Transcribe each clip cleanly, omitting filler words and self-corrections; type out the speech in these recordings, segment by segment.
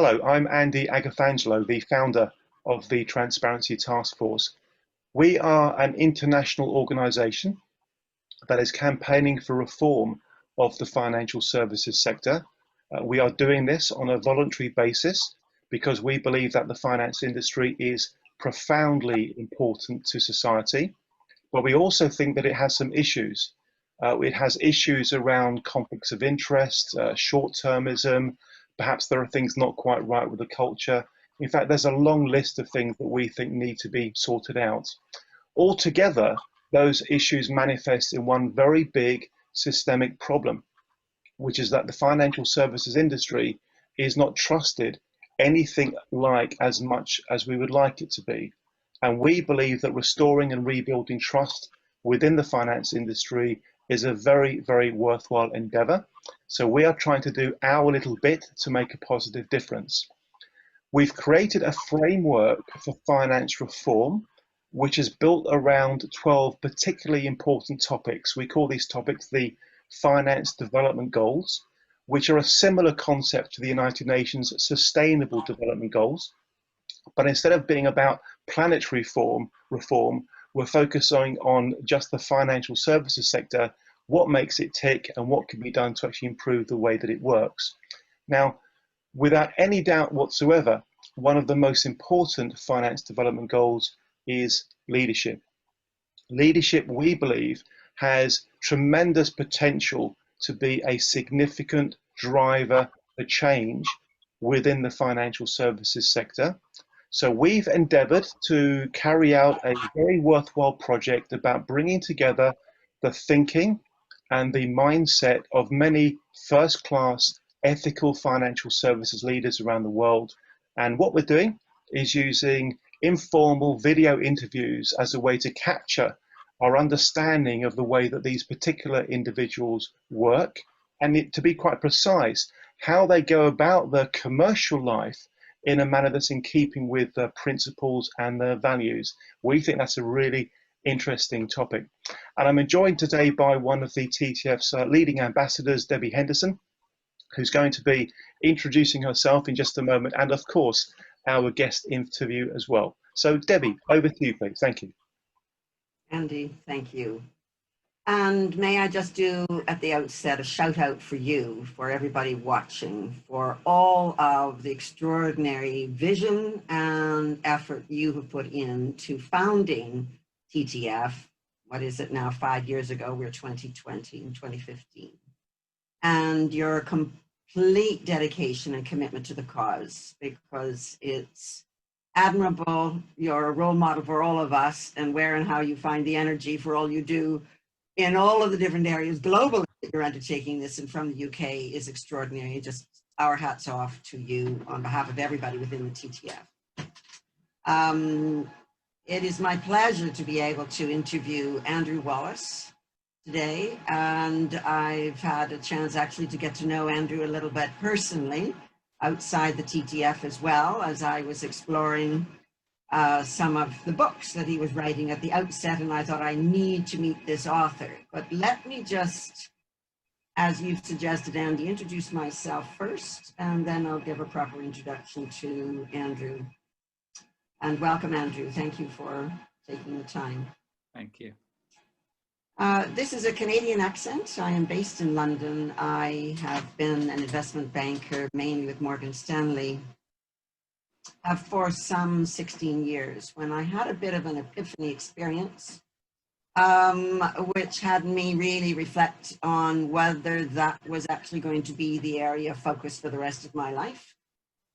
Hello, I'm Andy Agafangelo, the founder of the Transparency Task Force. We are an international organisation that is campaigning for reform of the financial services sector. We are doing this on a voluntary basis because we believe that the finance industry is profoundly important to society, but we also think that it has some issues. It has issues around conflicts of interest, short-termism. Perhaps there are things not quite right with the culture. In fact, there's a long list of things that we think need to be sorted out. Altogether, those issues manifest in one very big systemic problem, which is that the financial services industry is not trusted anything like as much as we would like it to be. And we believe that restoring and rebuilding trust within the finance industry is a very, very worthwhile endeavor. So we are trying to do our little bit to make a positive difference. We've created a framework for finance reform, which is built around 12 particularly important topics. We call these topics the Finance Development Goals, which are a similar concept to the United Nations Sustainable Development Goals. But instead of being about planetary reform, we're focusing on just the financial services sector, what makes it tick and what can be done to actually improve the way that it works. Now, without any doubt whatsoever, one of the most important finance development goals is leadership. Leadership, we believe, has tremendous potential to be a significant driver for change within the financial services sector. So we've endeavored to carry out a very worthwhile project about bringing together the thinking and the mindset of many first-class ethical financial services leaders around the world. And what we're doing is using informal video interviews as a way to capture our understanding of the way that these particular individuals work, and to be quite precise, how they go about their commercial life in a manner that's in keeping with the principles and their values. We think that's a really interesting topic. And I'm joined today by one of the TTF's leading ambassadors, Debbie Henderson, who's going to be introducing herself in just a moment, and of course, our guest interview as well. So Debbie, over to you, please. Thank you. Andy, thank you. And may I just do at the outset a shout out for you, for everybody watching, for all of the extraordinary vision and effort you have put into founding TTF. What is it now? 5 years ago, we're 2020 and 2015. And your complete dedication and commitment to the cause, because it's admirable. You're a role model for all of us, and where and how you find the energy for all you do in all of the different areas globally that you're undertaking this, and from the UK is extraordinary. Just our hats off to you on behalf of everybody within the TTF. It is my pleasure to be able to interview Andrew Wallas today, and I've had a chance actually to get to know Andrew a little bit personally outside the TTF as well, as I was exploring some of the books that he was writing at the outset, and I thought I need to meet this author. But let me just, as you've suggested, Andy, introduce myself first, and then I'll give a proper introduction to Andrew. And welcome, Andrew. Thank you for taking the time. Thank you. This is a Canadian accent. I am based in London. I have been an investment banker, mainly with Morgan Stanley, for some 16 years, when I had a bit of an epiphany experience, which had me really reflect on whether that was actually going to be the area of focus for the rest of my life.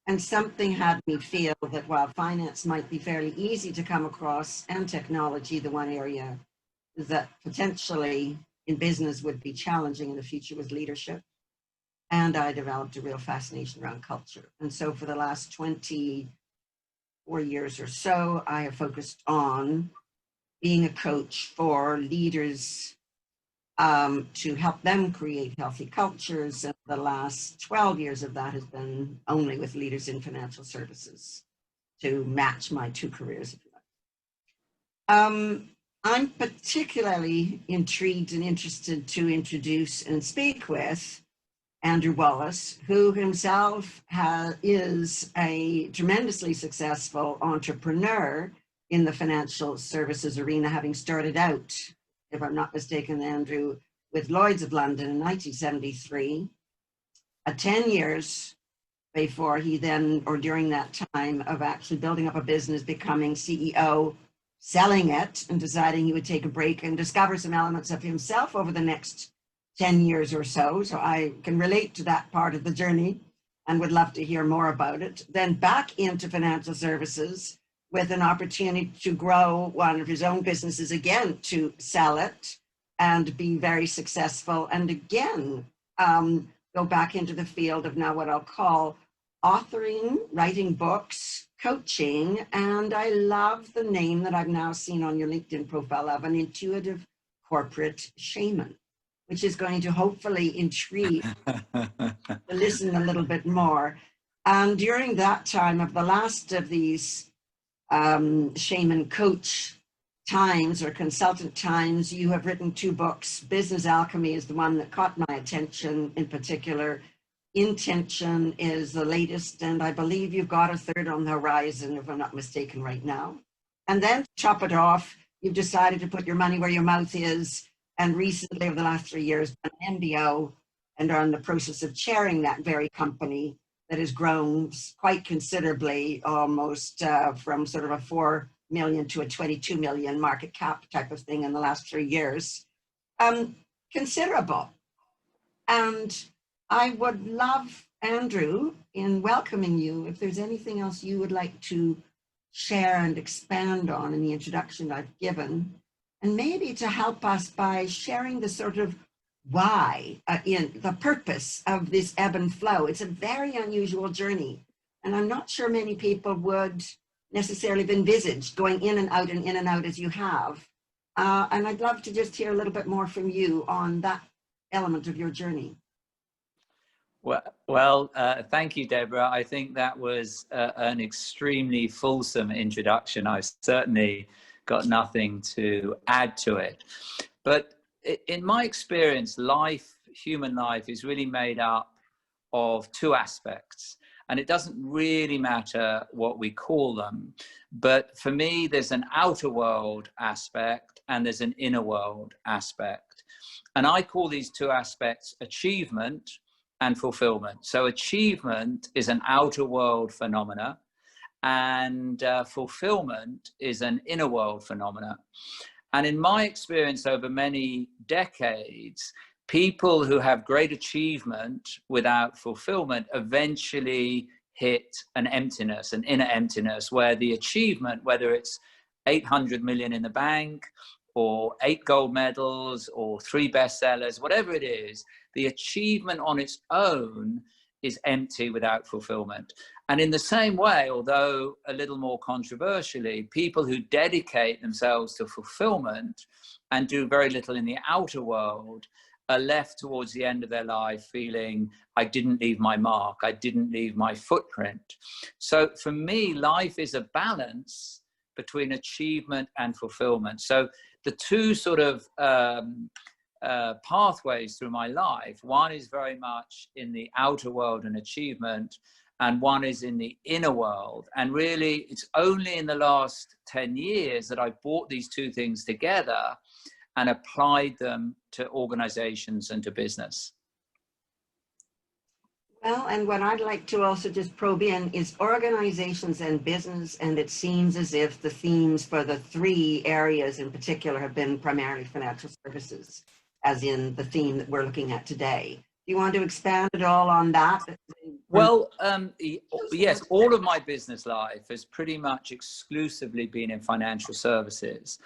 And something had me feel that while finance might be fairly easy to come across, and technology, the one area that potentially in business would be challenging in the future, was leadership. And I developed a real fascination around culture. And so for the last 24 years or so, I have focused on being a coach for leaders to help them create healthy cultures. And the last 12 years of that has been only with leaders in financial services, to match my two careers, if you like. I'm particularly intrigued and interested to introduce and speak with Andrew Wallas, who himself is a tremendously successful entrepreneur in the financial services arena, having started out, if I'm not mistaken, Andrew, with Lloyd's of London in 1973, 10 years before he then, or during that time, of actually building up a business, becoming CEO, selling it, and deciding he would take a break and discover some elements of himself over the next 10 years or so. So I can relate to that part of the journey and would love to hear more about it. Then back into financial services with an opportunity to grow one of his own businesses again, to sell it and be very successful. And again, go back into the field of now what I'll call authoring, writing books, coaching, and I love the name that I've now seen on your LinkedIn profile of an intuitive corporate shaman, which is going to hopefully intrigue to listen a little bit more. And during that time of the last of these shaman coach times or consultant times, you have written 2 books. Business Alchemy is the one that caught my attention in particular. Intention is the latest, and I believe you've got a 3rd on the horizon, if I'm not mistaken, right now. And then to top it off, you've decided to put your money where your mouth is, and recently, over the last 3 years, done an MBO and are in the process of chairing that very company that has grown quite considerably, almost from sort of a 4 million to a 22 million market cap type of thing in the last 3 years. Considerable. And I would love, Andrew, in welcoming you, if there's anything else you would like to share and expand on in the introduction I've given, and maybe to help us by sharing the sort of why, in the purpose of this ebb and flow. It's a very unusual journey, and I'm not sure many people would necessarily have envisaged going in and out as you have. And I'd love to just hear a little bit more from you on that element of your journey. Well, thank you, Deborah. I think that was an extremely fulsome introduction. I certainly got nothing to add to it. But in my experience, human life is really made up of 2 aspects. And it doesn't really matter what we call them. But for me, there's an outer world aspect and there's an inner world aspect. And I call these 2 aspects achievement and fulfillment. So achievement is an outer world phenomena, and fulfillment is an inner world phenomena. And in my experience over many decades, people who have great achievement without fulfillment eventually hit an emptiness, an inner emptiness, where the achievement, whether it's 800 million in the bank or 8 gold medals or 3 bestsellers, whatever it is, the achievement on its own is empty without fulfillment. And in the same way, although a little more controversially, people who dedicate themselves to fulfillment and do very little in the outer world are left towards the end of their life feeling, I didn't leave my mark, I didn't leave my footprint. So for me, life is a balance between achievement and fulfillment. So the 2 sort of pathways through my life, one is very much in the outer world and achievement, and one is in the inner world. And really, it's only in the last 10 years that I brought these 2 things together and applied them to organizations and to business. Well, and what I'd like to also just probe in is organizations and business, and it seems as if the themes for the 3 areas in particular have been primarily financial services, as in the theme that we're looking at today. Do you want to expand at all on that? Well, yes, all of my business life has pretty much exclusively been in financial services.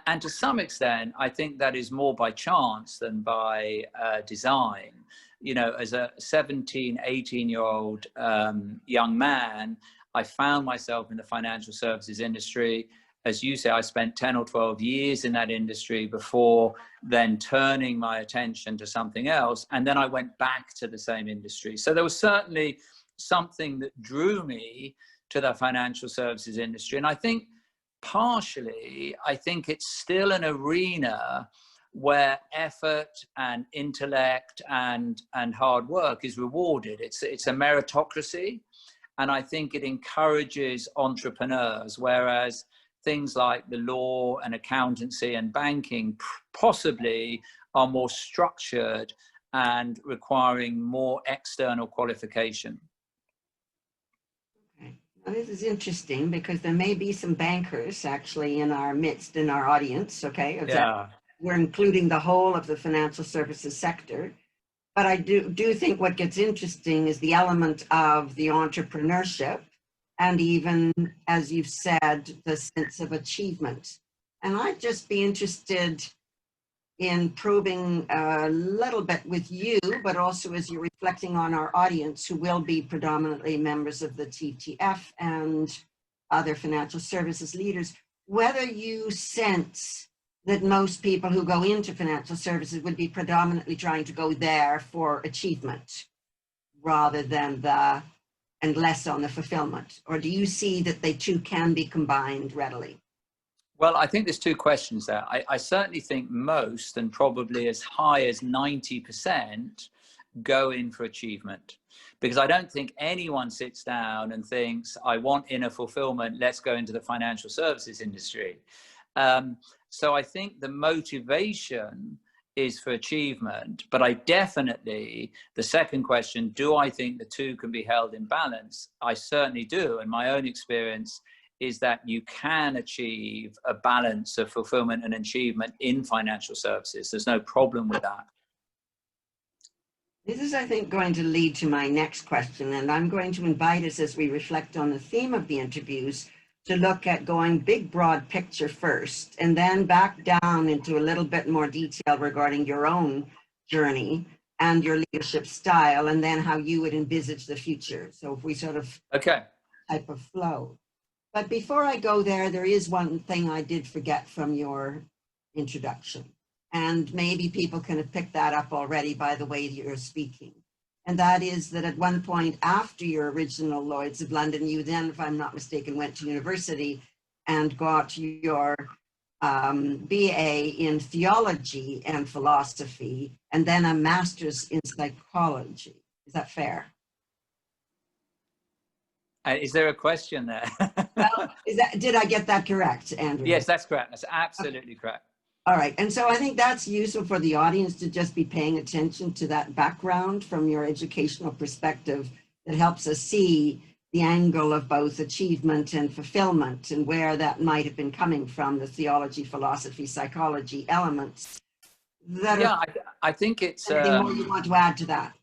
And to some extent, I think that is more by chance than by design. You know, as a 17, 18-year-old young man, I found myself in the financial services industry. As you say, I spent 10 or 12 years in that industry before then turning my attention to something else. And then I went back to the same industry. So there was certainly something that drew me to the financial services industry. And I think partially, I think it's still an arena where effort and intellect and hard work is rewarded. It's a meritocracy, and I think it encourages entrepreneurs, whereas things like the law and accountancy and banking possibly are more structured and requiring more external qualification. Okay. Now, this is interesting because there may be some bankers actually in our midst, in our audience, okay? Yeah. We're including the whole of the financial services sector. But I do think what gets interesting is the element of the entrepreneurship and even, as you've said, the sense of achievement. And I'd just be interested in probing a little bit with you, but also as you're reflecting on our audience who will be predominantly members of the TTF and other financial services leaders, whether you sense that most people who go into financial services would be predominantly trying to go there for achievement rather than and less on the fulfillment? Or do you see that they two can be combined readily? Well, I think there's two questions there. I certainly think most, and probably as high as 90%, go in for achievement. Because I don't think anyone sits down and thinks, I want inner fulfillment, let's go into the financial services industry. So I think the motivation is for achievement, but I definitely, the second question, do I think the two can be held in balance? I certainly do. And my own experience is that you can achieve a balance of fulfillment and achievement in financial services. There's no problem with that. This is, I think, going to lead to my next question, and I'm going to invite us, as we reflect on the theme of the interviews, to look at going big, broad picture first, and then back down into a little bit more detail regarding your own journey and your leadership style, and then how you would envisage the future. So if we sort of type of flow. But before I go there, there is one thing I did forget from your introduction. And maybe people can have picked that up already by the way you're speaking. And that is that at one point after your original Lloyd's of London, you then, if I'm not mistaken, went to university and got your BA in theology and philosophy, and then a master's in psychology. Is that fair? Is there a question there? Well, did I get that correct, Andrew? Yes, that's correct. That's absolutely correct. All right. And so I think that's useful for the audience to just be paying attention to that background from your educational perspective that helps us see the angle of both achievement and fulfillment and where that might have been coming from, the theology, philosophy, psychology elements. I think it's... Anything more you want to add to that?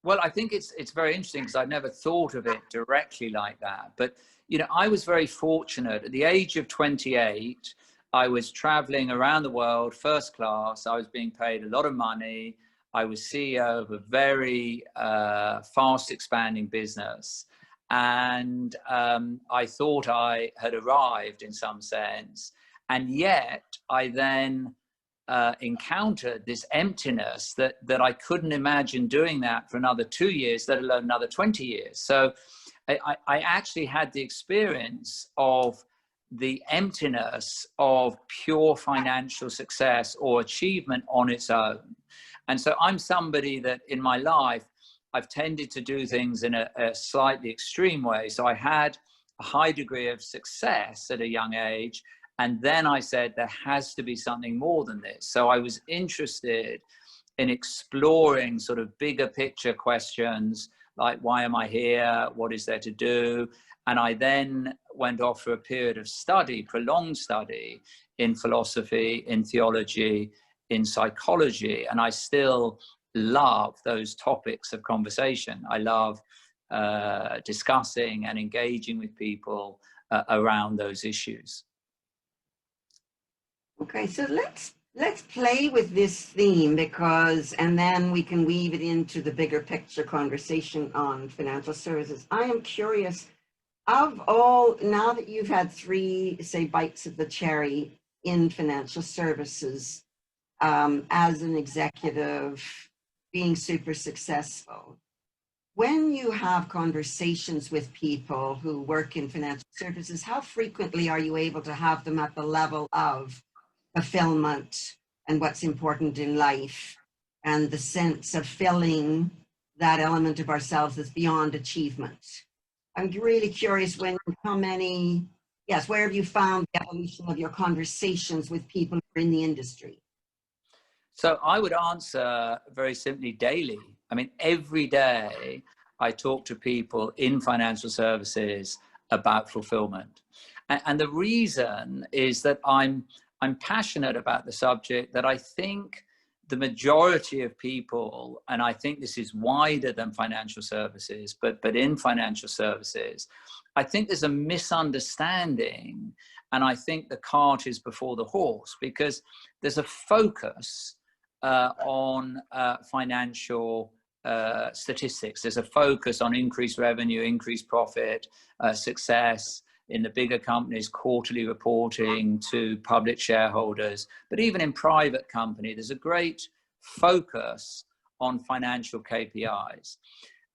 Well, I think it's very interesting because I've never thought of it directly like that. But, you know, I was very fortunate. At the age of 28, I was traveling around the world, first class. I was being paid a lot of money. I was CEO of a very fast expanding business. And I thought I had arrived in some sense. And yet I then encountered this emptiness that I couldn't imagine doing that for another 2 years, let alone another 20 years. So I actually had the experience of the emptiness of pure financial success or achievement on its own. And so I'm somebody that in my life, I've tended to do things in a slightly extreme way. So I had a high degree of success at a young age. And then I said, there has to be something more than this. So I was interested in exploring sort of bigger picture questions like, why am I here? What is there to do? And I then went off for a period of study, prolonged study in philosophy, in theology, in psychology. And I still love those topics of conversation. I love discussing and engaging with people around those issues. Okay, so let's play with this theme and then we can weave it into the bigger picture conversation on financial services. I am curious, of all, now that you've had 3, say, bites of the cherry in financial services, as an executive, being super successful, when you have conversations with people who work in financial services, how frequently are you able to have them at the level of fulfillment and what's important in life, and the sense of filling that element of ourselves that's beyond achievement. I'm really curious where have you found the evolution of your conversations with people who are in the industry? So I would answer very simply daily. I mean, every day I talk to people in financial services about fulfillment. And the reason is that I'm passionate about the subject, that I think the majority of people, and I think this is wider than financial services, but in financial services, I think there's a misunderstanding, and I think the cart is before the horse, because there's a focus on financial statistics. There's a focus on increased revenue, increased profit, success in the bigger companies, quarterly reporting to public shareholders. But even in private company, there's a great focus on financial KPIs.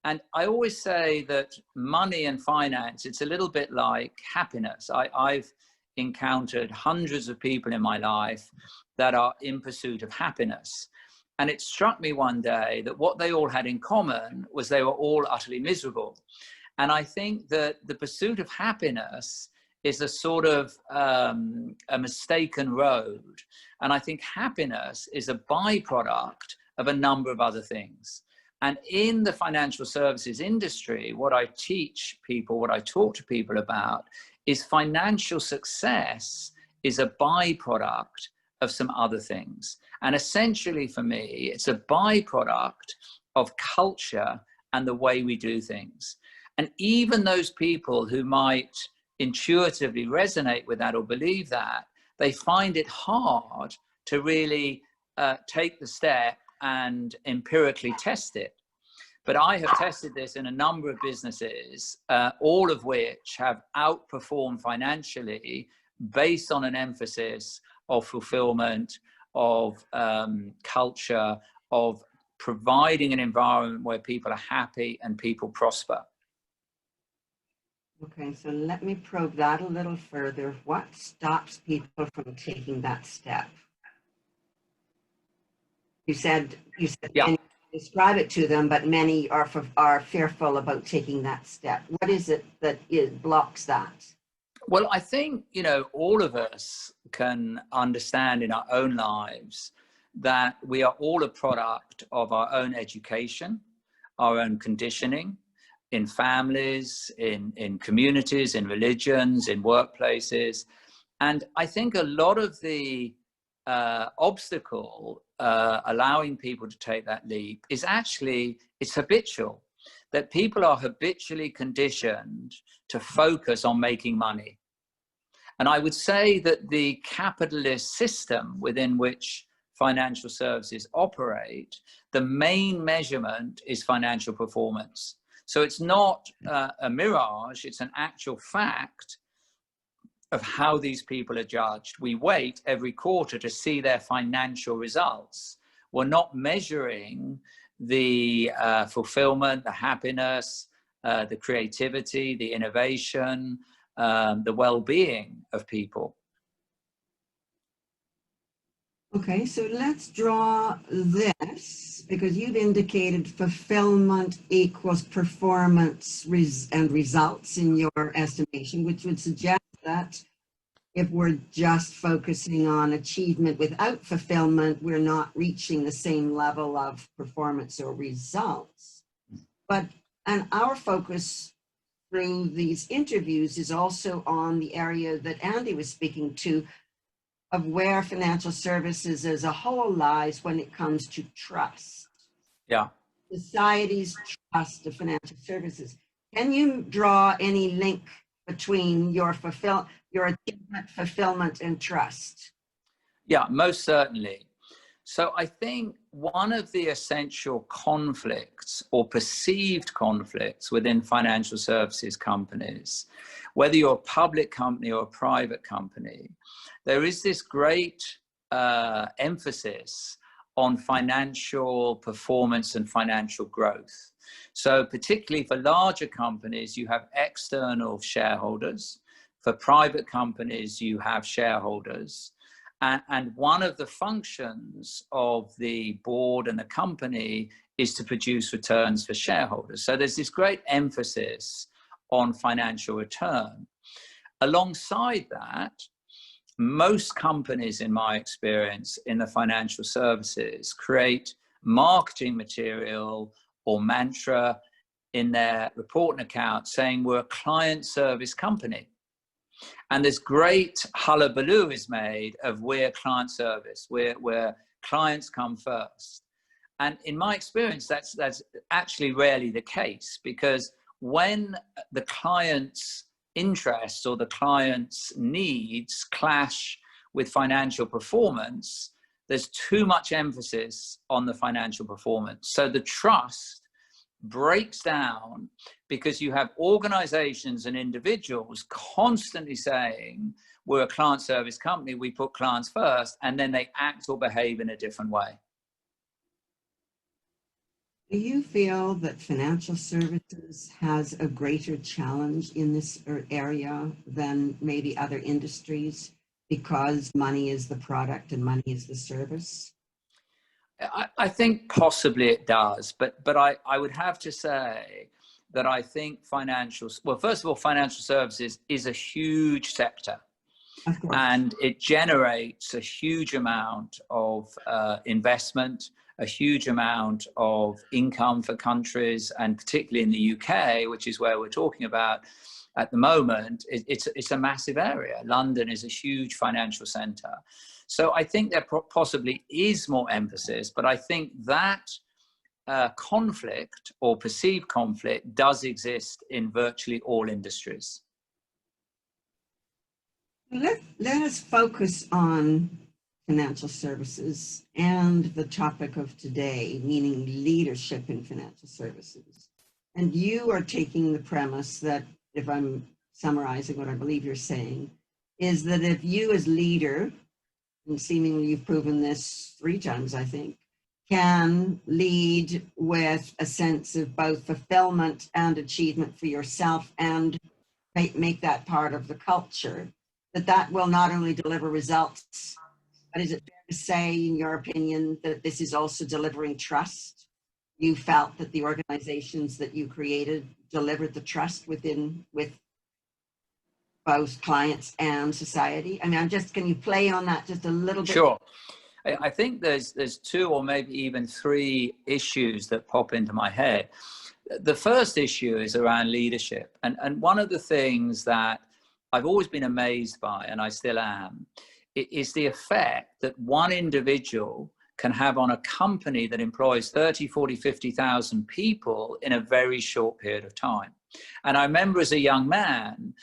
And I always say that money and finance, it's a little bit like happiness. I've encountered hundreds of people in my life that are in pursuit of happiness. And it struck me one day that what they all had in common was they were all utterly miserable. And I think that the pursuit of happiness is a sort of a mistaken road. And I think happiness is a byproduct of a number of other things. And in the financial services industry, what I teach people, what I talk to people about, is financial success is a byproduct of some other things. And essentially for me, it's a byproduct of culture and the way we do things. And even those people who might intuitively resonate with that or believe that, they find it hard to really take the step and empirically test it. But I have tested this in a number of businesses, all of which have outperformed financially based on an emphasis of fulfillment, of culture, of providing an environment where people are happy and people prosper. Okay, so let me probe that a little further. What stops people from taking that step? You said Yeah. Can you describe it to them, but many are fearful about taking that step. What is it that blocks that? Well, I think, all of us can understand in our own lives that we are all a product of our own education, our own conditioning, in families, in communities, in religions, in workplaces. And I think a lot of the obstacle allowing people to take that leap is actually, it's habitual, that people are habitually conditioned to focus on making money. And I would say that the capitalist system within which financial services operate, the main measurement is financial performance. So it's not a mirage, it's an actual fact of how these people are judged. We wait every quarter to see their financial results. We're not measuring the fulfillment, the happiness, the creativity, the innovation, the well-being of people. Okay, so let's draw this, because you've indicated fulfillment equals performance and results in your estimation, which would suggest that if we're just focusing on achievement without fulfillment, we're not reaching the same level of performance or results. And our focus through these interviews is also on the area that Andy was speaking to, of where financial services as a whole lies when it comes to trust. Yeah. Society's trust of financial services. Can you draw any link between your achievement, fulfillment, and trust? Yeah, most certainly. So I think one of the essential conflicts or perceived conflicts within financial services companies, whether you're a public company or a private company, there is this great emphasis on financial performance and financial growth. So particularly for larger companies, you have external shareholders. For private companies, you have shareholders. And one of the functions of the board and the company is to produce returns for shareholders. So there's this great emphasis on financial return. Alongside that, most companies, in my experience, in the financial services, create marketing material or mantra in their report and account saying we're a client service company. And this great hullabaloo is made of we're client service, where clients come first. And in my experience, that's actually rarely the case, because when the client's interests or the client's needs clash with financial performance, there's too much emphasis on the financial performance. So the trust breaks down because you have organizations and individuals constantly saying, we're a client service company, we put clients first, and then they act or behave in a different way. Do you feel that financial services has a greater challenge in this area than maybe other industries because money is the product and money is the service? I think possibly it does, but I would have to say that I think well, first of all, financial services is a huge sector. Of course. And it generates a huge amount of investment, a huge amount of income for countries, and particularly in the UK, which is where we're talking about at the moment, it's a massive area. London is a huge financial centre. So I think there possibly is more emphasis, but I think that conflict or perceived conflict does exist in virtually all industries. Let us focus on financial services and the topic of today, meaning leadership in financial services. And you are taking the premise that, if I'm summarizing what I believe you're saying, is that if you as leader, and seemingly you've proven this 3 times, I think, can lead with a sense of both fulfillment and achievement for yourself and make that part of the culture, that will not only deliver results, but is it fair to say, in your opinion, that this is also delivering trust? You felt that the organizations that you created delivered the trust with both clients and society? I mean, can you play on that just a little bit? Sure. I think there's 2 or maybe even 3 issues that pop into my head. The first issue is around leadership. And one of the things that I've always been amazed by, and I still am, is the effect that one individual can have on a company that employs 30, 40, 50,000 people in a very short period of time. And I remember as a young man,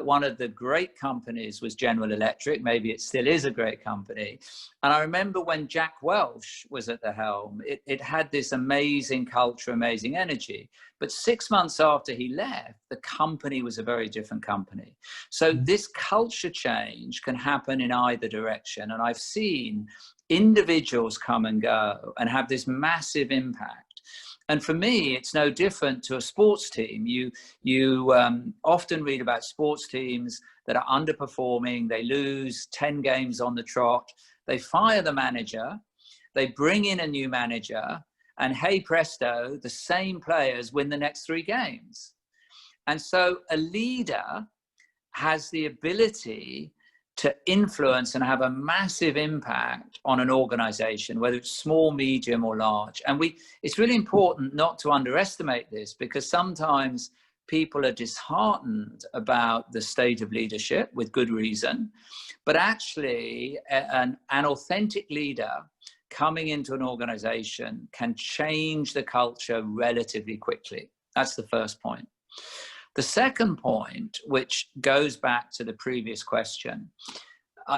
one of the great companies was General Electric. Maybe it still is a great company. And I remember when Jack Welch was at the helm, it had this amazing culture, amazing energy. But 6 months after he left, the company was a very different company. So this culture change can happen in either direction. And I've seen individuals come and go and have this massive impact. And for me, it's no different to a sports team. You often read about sports teams that are underperforming. They lose 10 games on the trot. They fire the manager. They bring in a new manager. And hey, presto, the same players win the next 3 games. And so a leader has the ability to influence and have a massive impact on an organization, whether it's small, medium, or large. And it's really important not to underestimate this, because sometimes people are disheartened about the state of leadership with good reason. But actually, an authentic leader coming into an organization can change the culture relatively quickly. That's the first point. The second point, which goes back to the previous question,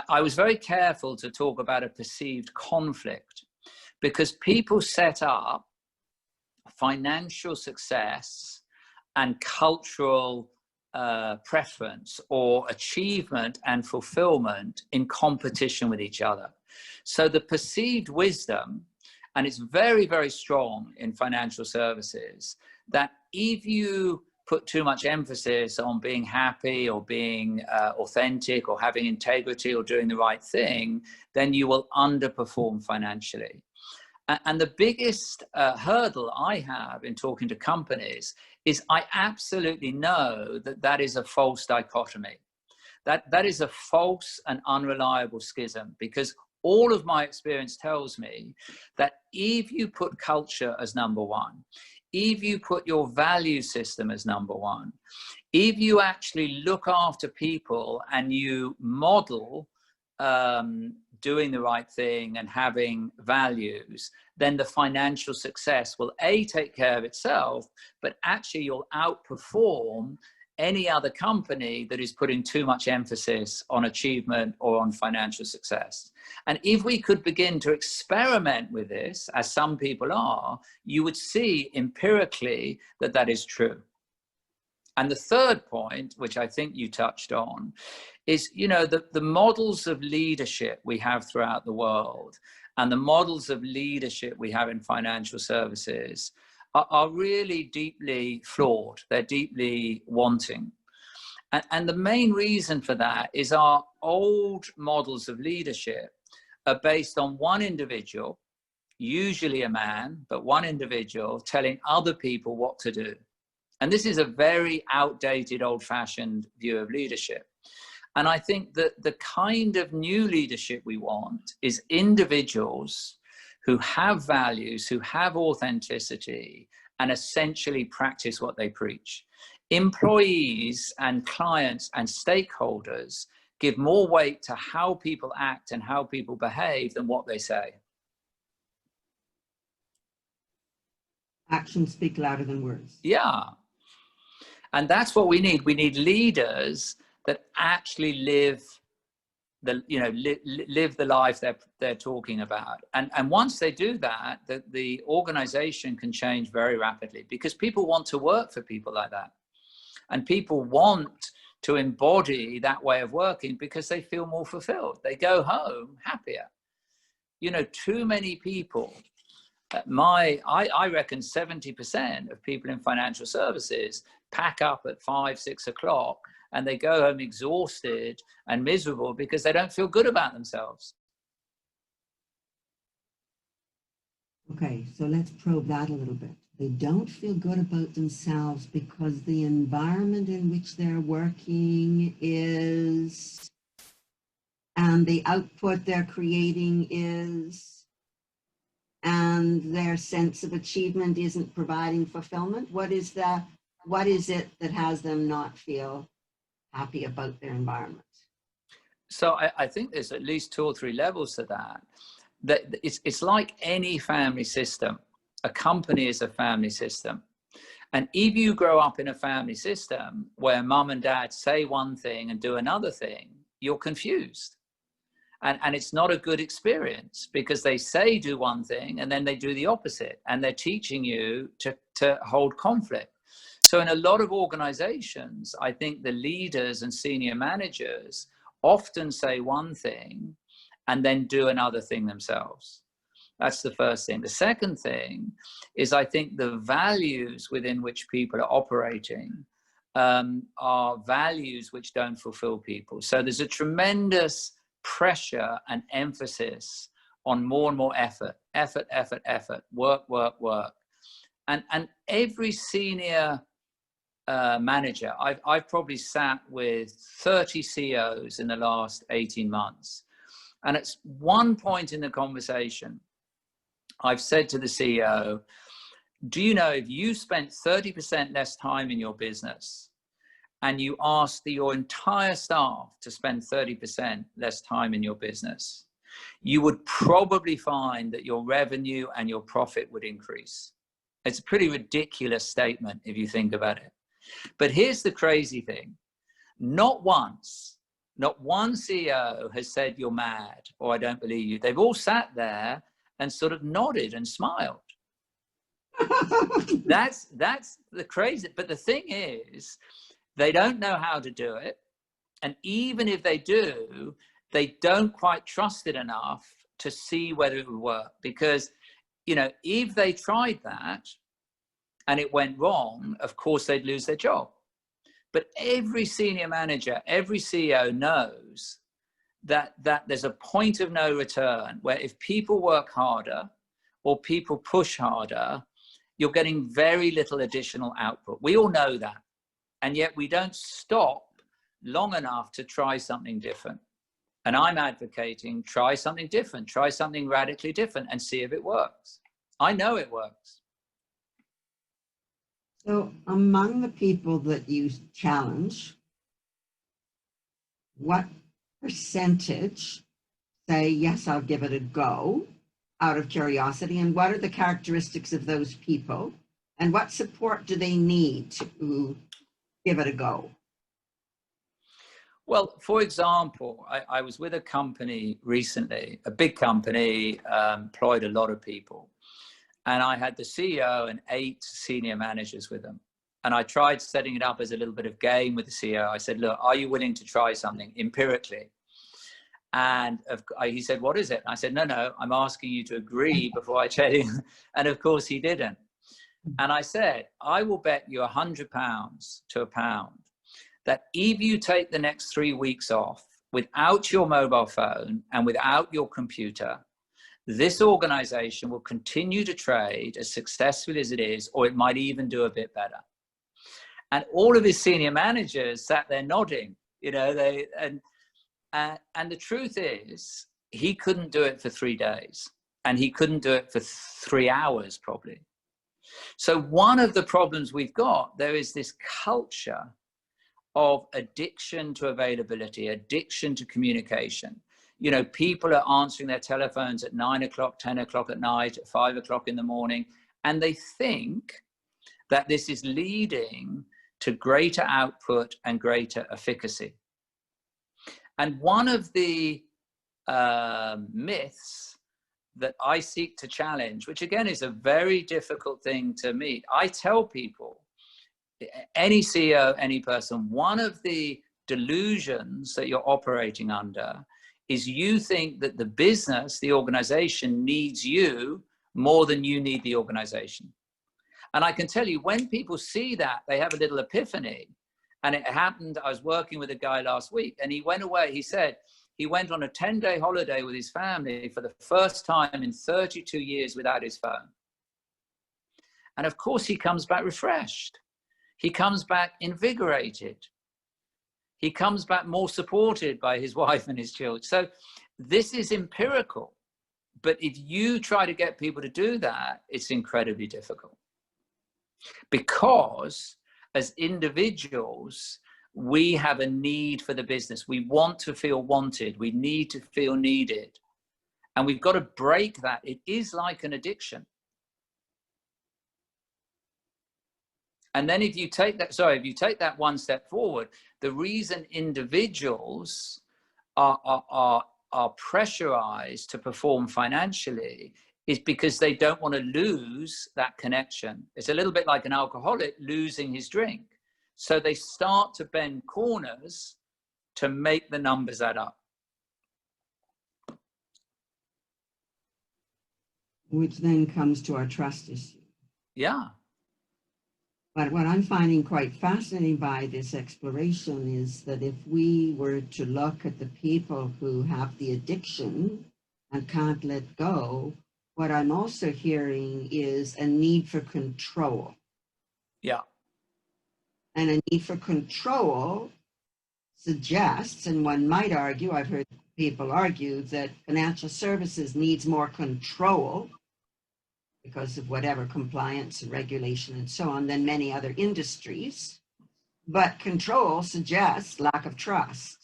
I was very careful to talk about a perceived conflict, because people set up financial success and cultural preference or achievement and fulfillment in competition with each other. So the perceived wisdom, and it's very, very strong in financial services, that if you put too much emphasis on being happy or being authentic or having integrity or doing the right thing, then you will underperform financially. And the biggest hurdle I have in talking to companies is I absolutely know that that is a false dichotomy. That is a false and unreliable schism, because all of my experience tells me that if you put culture as number one, if you put your value system as number one, if you actually look after people and you model doing the right thing and having values, then the financial success will take care of itself, but actually you'll outperform any other company that is putting too much emphasis on achievement or on financial success. And if we could begin to experiment with this, as some people are, you would see empirically that that is true. And the third point, which I think you touched on, is, you know, the models of leadership we have throughout the world and the models of leadership we have in financial services are really deeply flawed. They're deeply wanting. And the main reason for that is our old models of leadership are based on one individual, usually a man, but one individual telling other people what to do. And this is a very outdated, old-fashioned view of leadership. And I think that the kind of new leadership we want is individuals who have values, who have authenticity, and essentially practice what they preach. Employees and clients and stakeholders give more weight to how people act and how people behave than what they say. Actions speak louder than words. Yeah. And that's what we need. We need leaders that actually live the, you know, live the life they're talking about. And once they do that, the organization can change very rapidly, because people want to work for people like that. And people want to embody that way of working because they feel more fulfilled. They go home happier. You know, too many people, I reckon 70% of people in financial services pack up at 5, 6 o'clock and they go home exhausted and miserable because they don't feel good about themselves. Okay, so let's probe that a little bit. They don't feel good about themselves because the environment in which they're working is, and the output they're creating is, and their sense of achievement isn't providing fulfillment. What is it that has them not feel happy about their environment? So I think there's at least 2 or 3 levels to that. It's like any family system. A company is a family system. And if you grow up in a family system where mum and dad say one thing and do another thing, you're confused. And it's not a good experience, because they say do one thing and then they do the opposite, and they're teaching you to hold conflict. So in a lot of organizations, I think the leaders and senior managers often say one thing and then do another thing themselves. That's the first thing. The second thing is, I think the values within which people are operating are values which don't fulfill people. So there's a tremendous pressure and emphasis on more and more effort, work. And every senior manager, I've probably sat with 30 CEOs in the last 18 months. And at one point in the conversation, I've said to the CEO, do you know, if you spent 30% less time in your business and you asked your entire staff to spend 30% less time in your business, you would probably find that your revenue and your profit would increase. It's a pretty ridiculous statement if you think about it. But here's the crazy thing. Not one CEO has said you're mad or I don't believe you. They've all sat there and sort of nodded and smiled. That's the crazy. But the thing is, they don't know how to do it. And even if they do, they don't quite trust it enough to see whether it would work. Because, you know, if they tried that and it went wrong, of course they'd lose their job. But every senior manager, every CEO knows that there's a point of no return where if people work harder or people push harder, you're getting very little additional output. We all know that. And yet we don't stop long enough to try something different. And I'm advocating, try something different, try something radically different and see if it works. I know it works. So among the people that you challenge, what percentage say, yes, I'll give it a go out of curiosity? And what are the characteristics of those people? And what support do they need to give it a go? Well, for example, I was with a company recently, a big company, employed a lot of people. And I had the CEO and 8 senior managers with them. And I tried setting it up as a little bit of game with the CEO. I said, look, are you willing to try something empirically? And he said, what is it? I said, no, I'm asking you to agree before I tell you. And of course he didn't. And I said, I will bet you £100 to a pound that if you take the next 3 weeks off without your mobile phone and without your computer, this organization will continue to trade as successfully as it is, or it might even do a bit better. And all of his senior managers sat there nodding, you know, and the truth is he couldn't do it for 3 days and he couldn't do it for 3 hours probably. So one of the problems we've got, there is this culture of addiction to availability, addiction to communication. You know, people are answering their telephones at 9 o'clock, 10 o'clock at night, at 5 o'clock in the morning, and they think that this is leading to greater output and greater efficacy. And one of the myths that I seek to challenge, which again is a very difficult thing to meet, I tell people, any CEO, any person, one of the delusions that you're operating under is you think that the business, the organization needs you more than you need the organization. And I can tell you, when people see that, they have a little epiphany. And it happened, I was working with a guy last week and he went away. He said he went on a 10-day holiday with his family for the first time in 32 years without his phone. And of course he comes back refreshed. He comes back invigorated. He comes back more supported by his wife and his children. So this is empirical. But if you try to get people to do that, it's incredibly difficult. Because as individuals, we have a need for the business. We want to feel wanted. We need to feel needed. And we've got to break that. It is like an addiction. And then if you take that one step forward, the reason individuals are pressurized to perform financially is because they don't want to lose that connection. It's a little bit like an alcoholic losing his drink. So they start to bend corners to make the numbers add up. Which then comes to our trust issue. Yeah. But what I'm finding quite fascinating by this exploration is that if we were to look at the people who have the addiction and can't let go, what I'm also hearing is a need for control. Yeah. And a need for control suggests, and one might argue, I've heard people argue, that financial services needs more control because of whatever compliance and regulation and so on than many other industries. But control suggests lack of trust.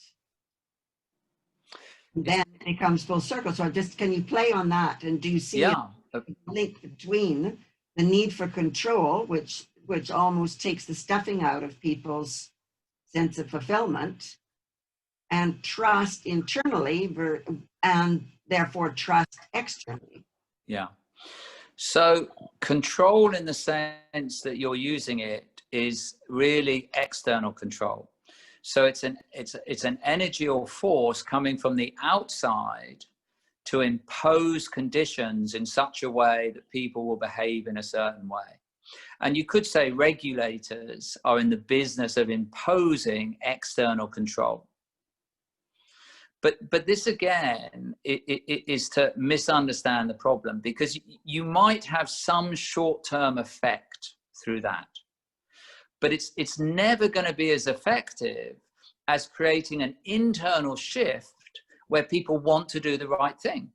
Then it comes full circle. So can you play on that? And do you see a link between the need for control, which almost takes the stuffing out of people's sense of fulfillment, and trust internally and therefore trust externally? Yeah. So control, in the sense that you're using it, is really external control. So it's an energy or force coming from the outside to impose conditions in such a way that people will behave in a certain way. And you could say regulators are in the business of imposing external control. But this again is to misunderstand the problem, because you might have some short-term effect through that, but it's never going to be as effective as creating an internal shift where people want to do the right thing.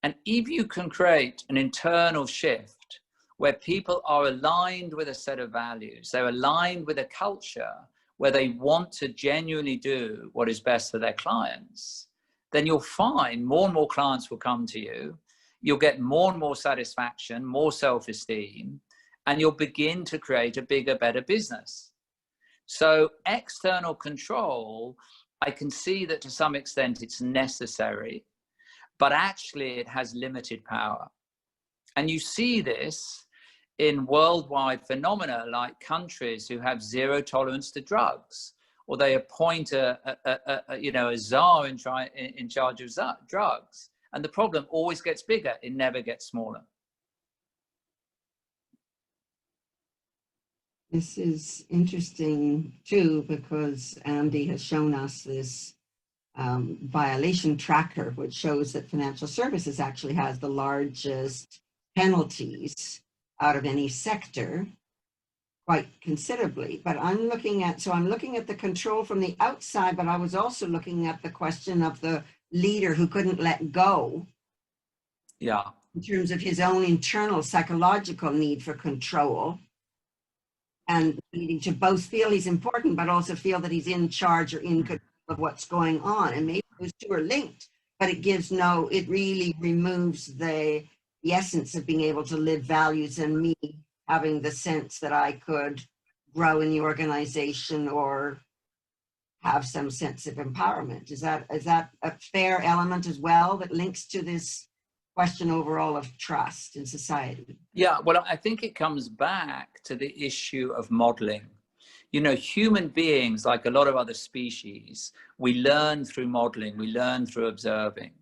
And if you can create an internal shift where people are aligned with a set of values, they're aligned with a culture where they want to genuinely do what is best for their clients, then you'll find more and more clients will come to you. You'll get more and more satisfaction, more self-esteem, and you'll begin to create a bigger, better business. So external control, I can see that to some extent it's necessary, but actually it has limited power. And you see this in worldwide phenomena like countries who have zero tolerance to drugs, or they appoint a czar in charge of drugs, and the problem always gets bigger, it never gets smaller. This is interesting too, because Andy has shown us this violation tracker, which shows that financial services actually has the largest penalties out of any sector, quite considerably. But I'm looking at the control from the outside, but I was also looking at the question of the leader who couldn't let go. Yeah. In terms of his own internal psychological need for control, and needing to both feel he's important, but also feel that he's in charge or in control of what's going on. And maybe those two are linked, but it really removes the essence of being able to live values and me having the sense that I could grow in the organization or have some sense of empowerment. Is that a fair element as well that links to this question overall of trust in society? Yeah, well, I think it comes back to the issue of modeling. You know, human beings, like a lot of other species, we learn through modeling, we learn through observing.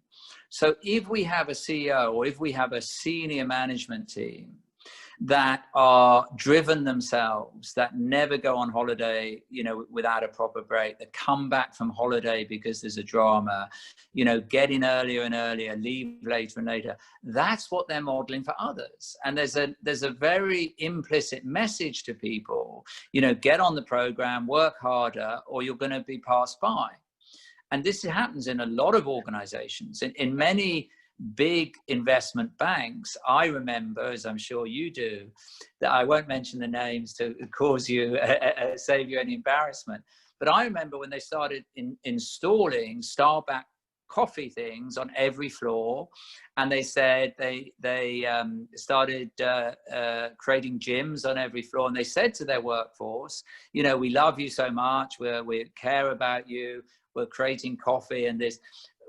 So if we have a CEO or if we have a senior management team that are driven themselves, that never go on holiday, you know, without a proper break, that come back from holiday because there's a drama, you know, get in earlier and earlier, leave later and later, that's what they're modeling for others. And there's a very implicit message to people, you know, get on the program, work harder, or you're going to be passed by. And this happens in a lot of organizations. In many big investment banks, I remember, as I'm sure you do, that I won't mention the names to cause you, save you any embarrassment, but I remember when they started installing Starbucks coffee things on every floor, and they said they started creating gyms on every floor, and they said to their workforce, you know, we love you so much, we care about you, we're creating coffee and this.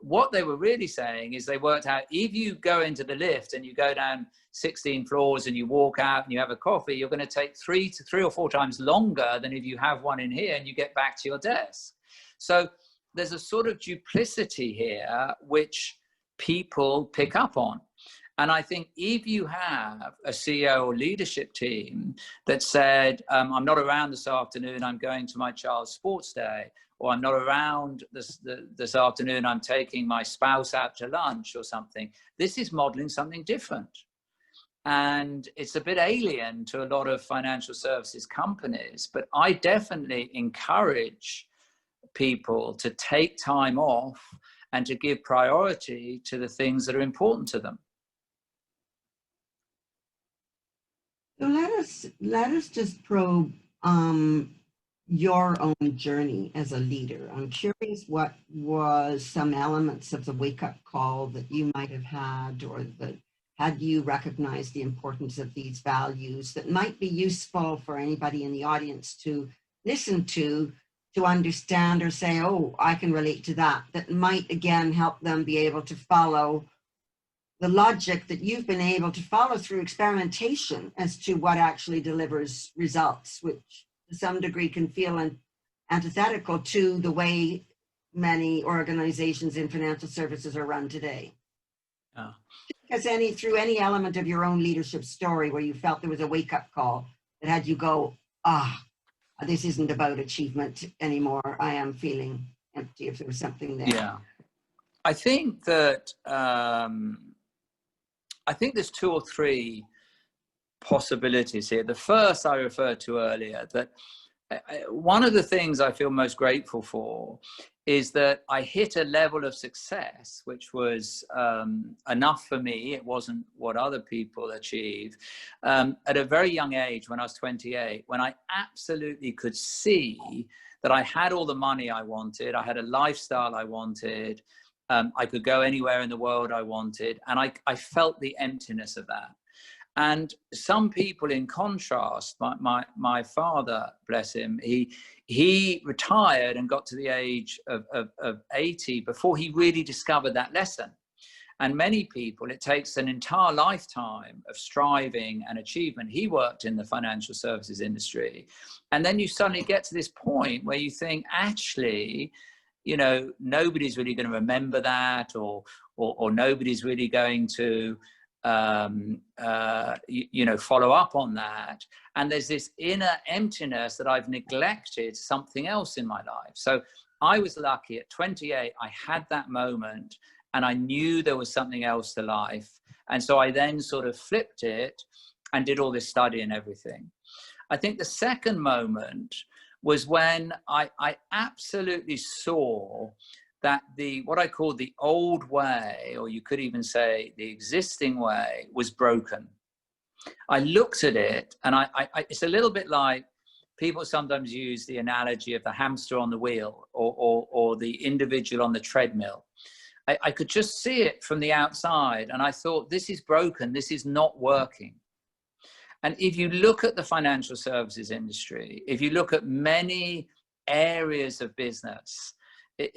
What they were really saying is they worked out, if you go into the lift and you go down 16 floors and you walk out and you have a coffee, you're going to take three or four times longer than if you have one in here and you get back to your desk. So there's a sort of duplicity here which people pick up on. And I think if you have a CEO or leadership team that said, I'm not around this afternoon, I'm going to my child's sports day, or I'm not around this afternoon, I'm taking my spouse out to lunch or something. This is modeling something different. And it's a bit alien to a lot of financial services companies, but I definitely encourage people to take time off and to give priority to the things that are important to them. So let us just probe your own journey as a leader. I'm curious what was some elements of the wake-up call that you might have had, or that had you recognized the importance of these values that might be useful for anybody in the audience to listen to understand or say, oh, I can relate to that, that might again help them be able to follow the logic that you've been able to follow through experimentation as to what actually delivers results, which to some degree can feel antithetical to the way many organizations in financial services are run today. Yeah. Because through any element of your own leadership story where you felt there was a wake-up call that had you go, this isn't about achievement anymore. I am feeling empty, if there was something there. Yeah. I think that, I think there's 2 or 3 possibilities here. The first I referred to earlier, that one of the things I feel most grateful for is that I hit a level of success which was enough for me. It wasn't what other people achieve, at a very young age, when I was 28, when I absolutely could see that I had all the money I wanted, I had a lifestyle I wanted, I could go anywhere in the world I wanted, and I felt the emptiness of that. And some people, in contrast, my father, bless him, he retired and got to the age of 80 before he really discovered that lesson. And many people, it takes an entire lifetime of striving and achievement. He worked in the financial services industry. And then you suddenly get to this point where you think, actually, you know, nobody's really going to remember that, or nobody's really going to you know, follow up on that. And there's this inner emptiness that I've neglected something else in my life. So I was lucky at 28, I had that moment and I knew there was something else to life. And so I then sort of flipped it and did all this study and everything. I think the second moment was when I absolutely saw that what I call the old way, or you could even say the existing way, was broken. I looked at it, and it's a little bit like people sometimes use the analogy of the hamster on the wheel, or the individual on the treadmill. I could just see it from the outside, and I thought, this is broken, this is not working. And if you look at the financial services industry, if you look at many areas of business,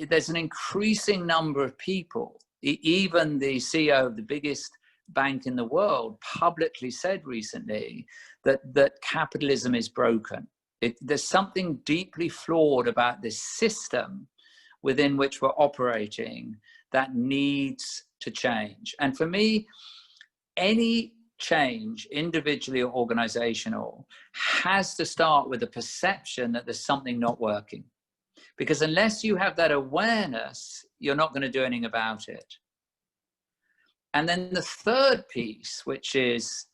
there's an increasing number of people, even the CEO of the biggest bank in the world publicly said recently that capitalism is broken. There's something deeply flawed about this system within which we're operating that needs to change. And for me, any change, individually or organizational, has to start with a perception that there's something not working. Because unless you have that awareness, you're not going to do anything about it. And then the third piece, which is,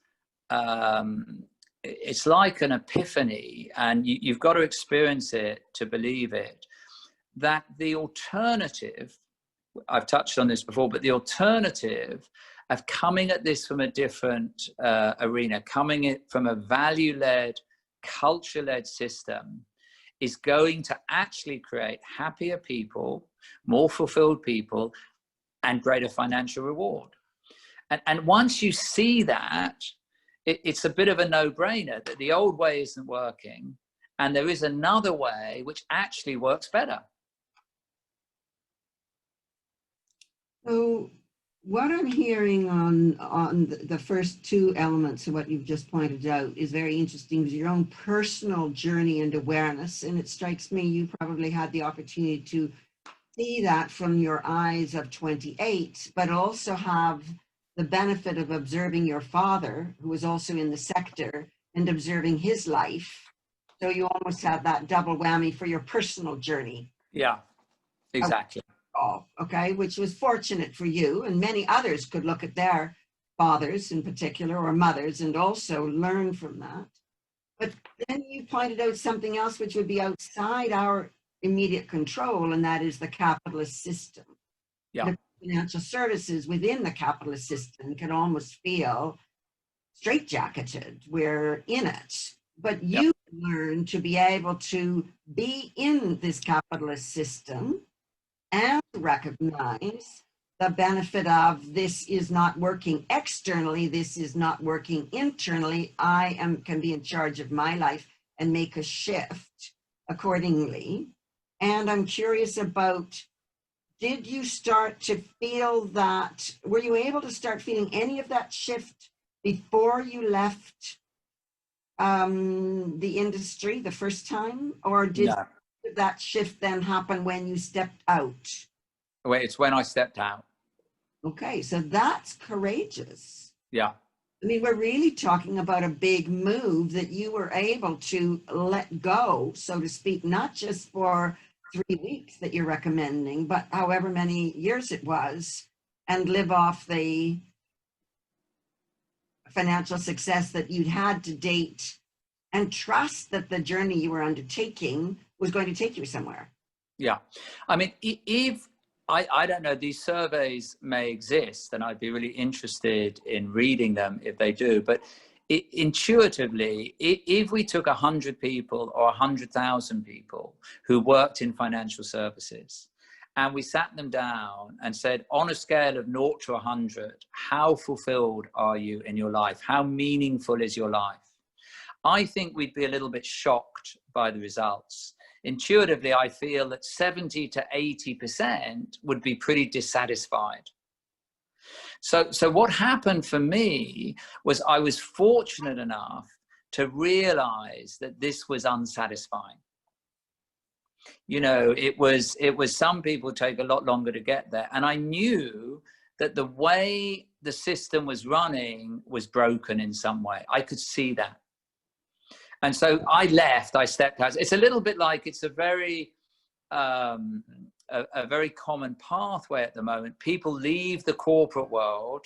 it's like an epiphany, and you've got to experience it to believe it, that the alternative, I've touched on this before, but the alternative of coming at this from a different arena, coming it from a value-led, culture-led system, is going to actually create happier people, more fulfilled people, and greater financial reward. And once you see that, it's a bit of a no-brainer that the old way isn't working, and there is another way which actually works better. So what I'm hearing on the first 2 elements of what you've just pointed out is very interesting, is your own personal journey and awareness. And it strikes me you probably had the opportunity to see that from your eyes of 28, but also have the benefit of observing your father, who was also in the sector, and observing his life. So you almost have that double whammy for your personal journey. Yeah, exactly. Okay, which was fortunate for you, and many others could look at their fathers in particular, or mothers, and also learn from that. But then you pointed out something else which would be outside our immediate control, and that is the capitalist system. Yeah. The financial services within the capitalist system can almost feel straitjacketed. We're in it, but you learn to be able to be in this capitalist system and recognize the benefit of this is not working externally, this is not working internally. I can be in charge of my life and make a shift accordingly. And I'm curious about, did you start to feel that, were you able to start feeling any of that shift before you left the industry the first time, or did that shift then happen when you stepped out? Wait, it's when I stepped out. Okay, so that's courageous. Yeah. I mean, we're really talking about a big move that you were able to let go, so to speak, not just for 3 weeks that you're recommending, but however many years it was, and live off the financial success that you'd had to date and trust that the journey you were undertaking was going to take you somewhere. Yeah. I mean, if I don't know, these surveys may exist, and I'd be really interested in reading them if they do, but intuitively, if we took 100 people or 100,000 people who worked in financial services, and we sat them down and said, on a scale of 0 to 100, how fulfilled are you in your life? How meaningful is your life? I think we'd be a little bit shocked by the results. Intuitively, I feel that 70 to 80% would be pretty dissatisfied. So what happened for me was I was fortunate enough to realize that this was unsatisfying. You know, it was some people take a lot longer to get there. And I knew that the way the system was running was broken in some way. I could see that. And so I left, I stepped out. It's a little bit like, it's a very common pathway at the moment. People leave the corporate world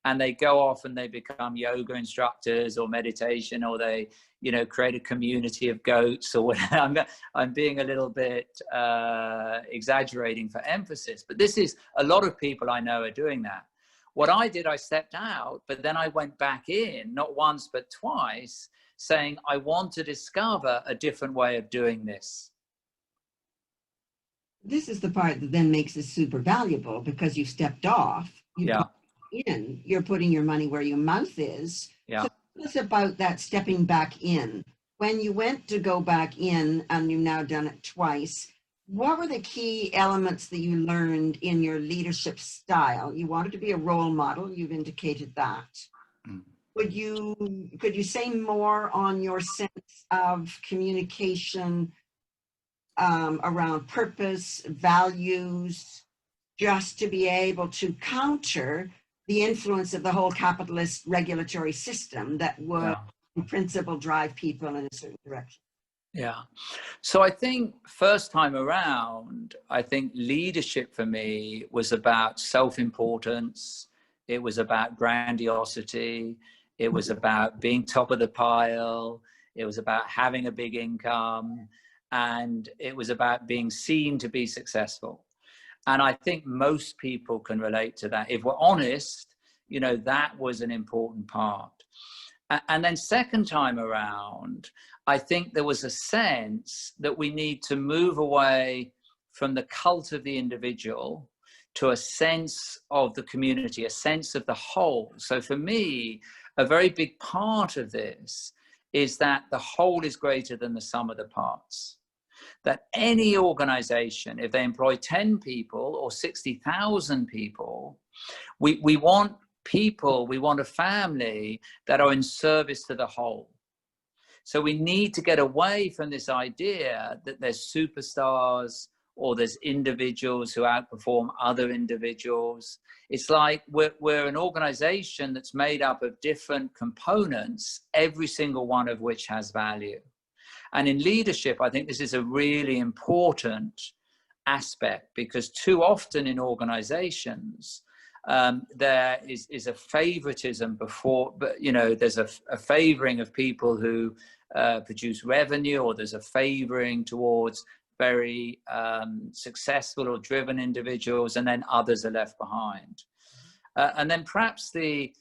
and they go off and they become yoga instructors or meditation, or they, you know, create a community of goats or whatever. I'm being a little bit exaggerating for emphasis, but this is, a lot of people I know are doing that. What I did, I stepped out, but then I went back in, not once, but twice, saying, I want to discover a different way of doing this. This is the part that then makes it super valuable, because you stepped off, you're putting your money where your mouth is. Yeah. So tell us about that stepping back in. When you went to go back in, and you've now done it twice, what were the key elements that you learned in your leadership style? You wanted to be a role model, you've indicated that. Mm. Could you say more on your sense of communication around purpose, values, just to be able to counter the influence of the whole capitalist regulatory system that would, in principle, drive people in a certain direction? Yeah. So I think first time around, I think leadership for me was about self-importance. It was about grandiosity. It was about being top of the pile. It was about having a big income. And it was about being seen to be successful. And I think most people can relate to that. If we're honest, you know, that was an important part. And then second time around, I think there was a sense that we need to move away from the cult of the individual to a sense of the community, a sense of the whole. So for me, a very big part of this is that the whole is greater than the sum of the parts. That any organization, if they employ 10 people or 60,000 people, we want people, we want a family that are in service to the whole. So we need to get away from this idea that there's superstars or there's individuals who outperform other individuals. It's like we're an organization that's made up of different components, every single one of which has value. And in leadership, I think this is a really important aspect, because too often in organizations, there is a favoritism before, but you know, there's a favoring of people who produce revenue, or there's a favoring towards very successful or driven individuals, and then others are left behind. And then perhaps the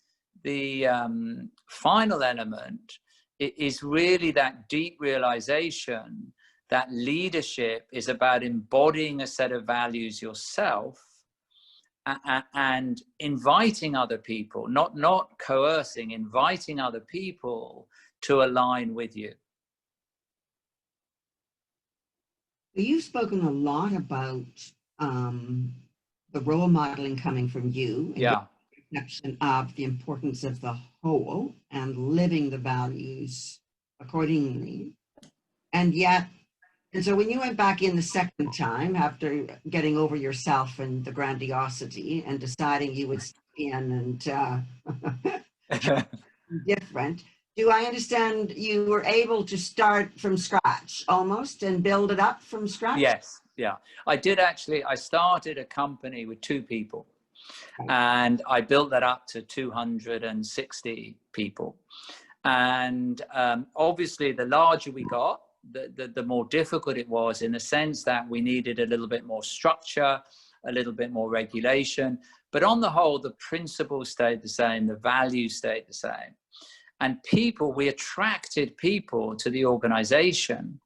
final element is really that deep realization that leadership is about embodying a set of values yourself and inviting other people, not coercing, inviting other people to align with you. You've spoken a lot about the role modeling coming from you. Yeah. Perception of the importance of the whole and living the values accordingly. And yet And so when you went back in the second time, after getting over yourself and the grandiosity and deciding you would stay in and different, do I understand you were able to start from scratch almost and build it up from scratch? Yes, yeah. I did actually. I started a company with 2 people, and I built that up to 260 people. And obviously, the larger we got, the more difficult it was, in the sense that we needed a little bit more structure, a little bit more regulation. But on the whole, the principles stayed the same, the values stayed the same. And people, we attracted people to the organization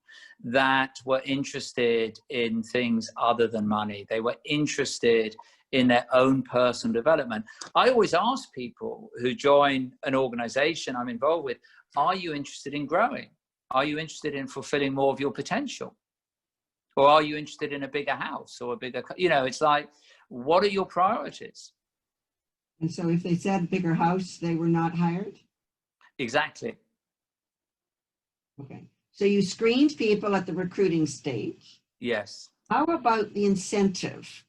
that were interested in things other than money. They were interested in their own personal development. I always ask people who join an organization I'm involved with, are you interested in growing? Are you interested in fulfilling more of your potential? Or are you interested in a bigger house or a bigger, you know, it's like, what are your priorities? And so if they said bigger house, they were not hired? Exactly. Okay. So you screened people at the recruiting stage. Yes. How about the incentive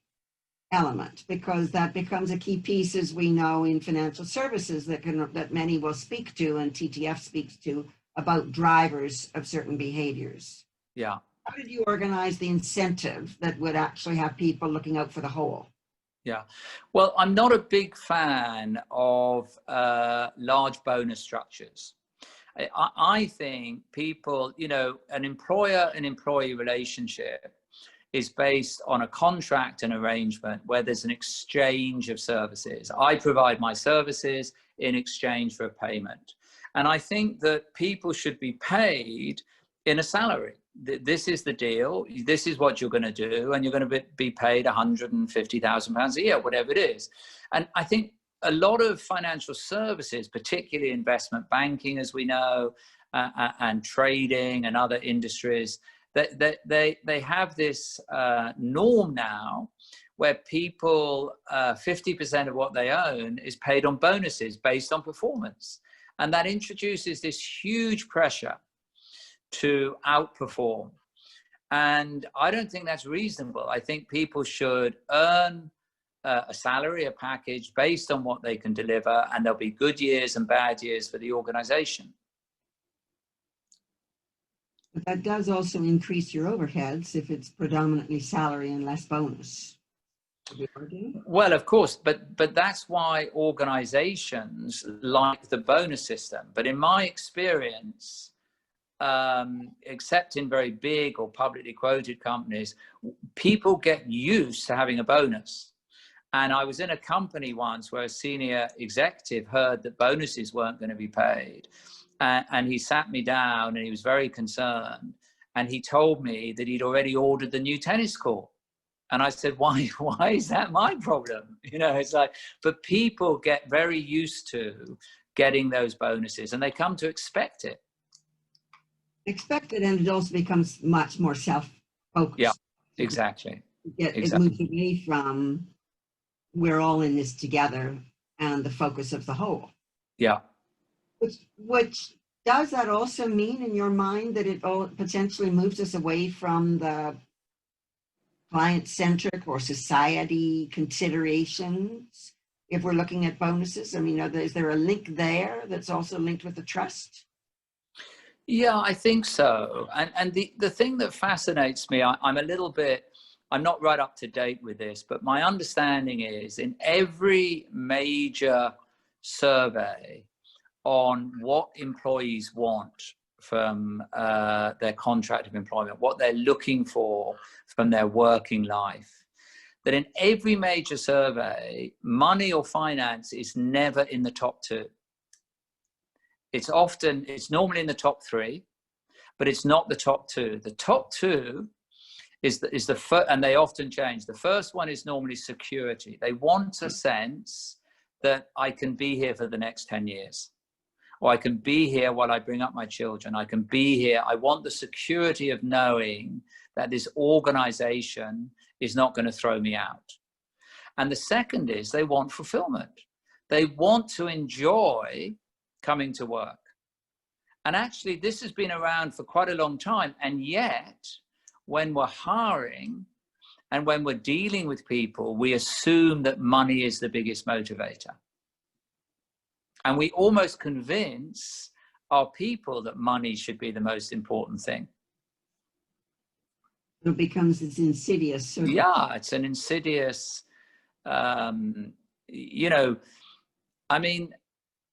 element? Because that becomes a key piece, as we know, in financial services that many will speak to, and TTF speaks to, about drivers of certain behaviors. Yeah. How did you organize the incentive that would actually have people looking out for the whole? Yeah. Well, I'm not a big fan of large bonus structures. I think people, you know, an employer and employee relationship is based on a contract and arrangement where there's an exchange of services. I provide my services in exchange for a payment. And I think that people should be paid in a salary. This is the deal. This is what you're going to do. And you're going to be paid £150,000 a year, whatever it is. And I think a lot of financial services, particularly investment banking, as we know, and trading and other industries, they have this norm now where people, 50% of what they own is paid on bonuses based on performance. And that introduces this huge pressure to outperform. And I don't think that's reasonable. I think people should earn a salary, a package based on what they can deliver, and there'll be good years and bad years for the organization. But that does also increase your overheads if it's predominantly salary and less bonus. Well, of course, but that's why organizations like the bonus system. But in my experience, except in very big or publicly quoted companies, people get used to having a bonus. And I was in a company once where a senior executive heard that bonuses weren't going to be paid. And he sat me down and he was very concerned. And he told me that he'd already ordered the new tennis court. And I said, why is that my problem? You know, it's like, but people get very used to getting those bonuses and they come to expect it. Expected, and it also becomes much more self-focused. Yeah, exactly. It moves away from we're all in this together and the focus of the whole. Yeah. Which does that also mean in your mind that it all potentially moves us away from the client-centric or society considerations if we're looking at bonuses? I mean, is there a link there that's also linked with the trust? Yeah, I think so. And the thing that fascinates me, I'm not right up to date with this, but my understanding is in every major survey on what employees want from their contract of employment, what they're looking for from their working life, that in every major survey, money or finance is never in the top 2. It's normally in the top 3, but it's not the top 2. The top 2 is the first, and they often change. The first one is normally security. They want a sense that I can be here for the next 10 years, or I can be here while I bring up my children. I can be here. I want the security of knowing that this organization is not going to throw me out. And the second is they want fulfillment. They want to enjoy coming to work. And actually, this has been around for quite a long time. And yet, when we're hiring and when we're dealing with people, we assume that money is the biggest motivator. And we almost convince our people that money should be the most important thing. It becomes this insidious circle. Yeah, it's an insidious, you know, I mean,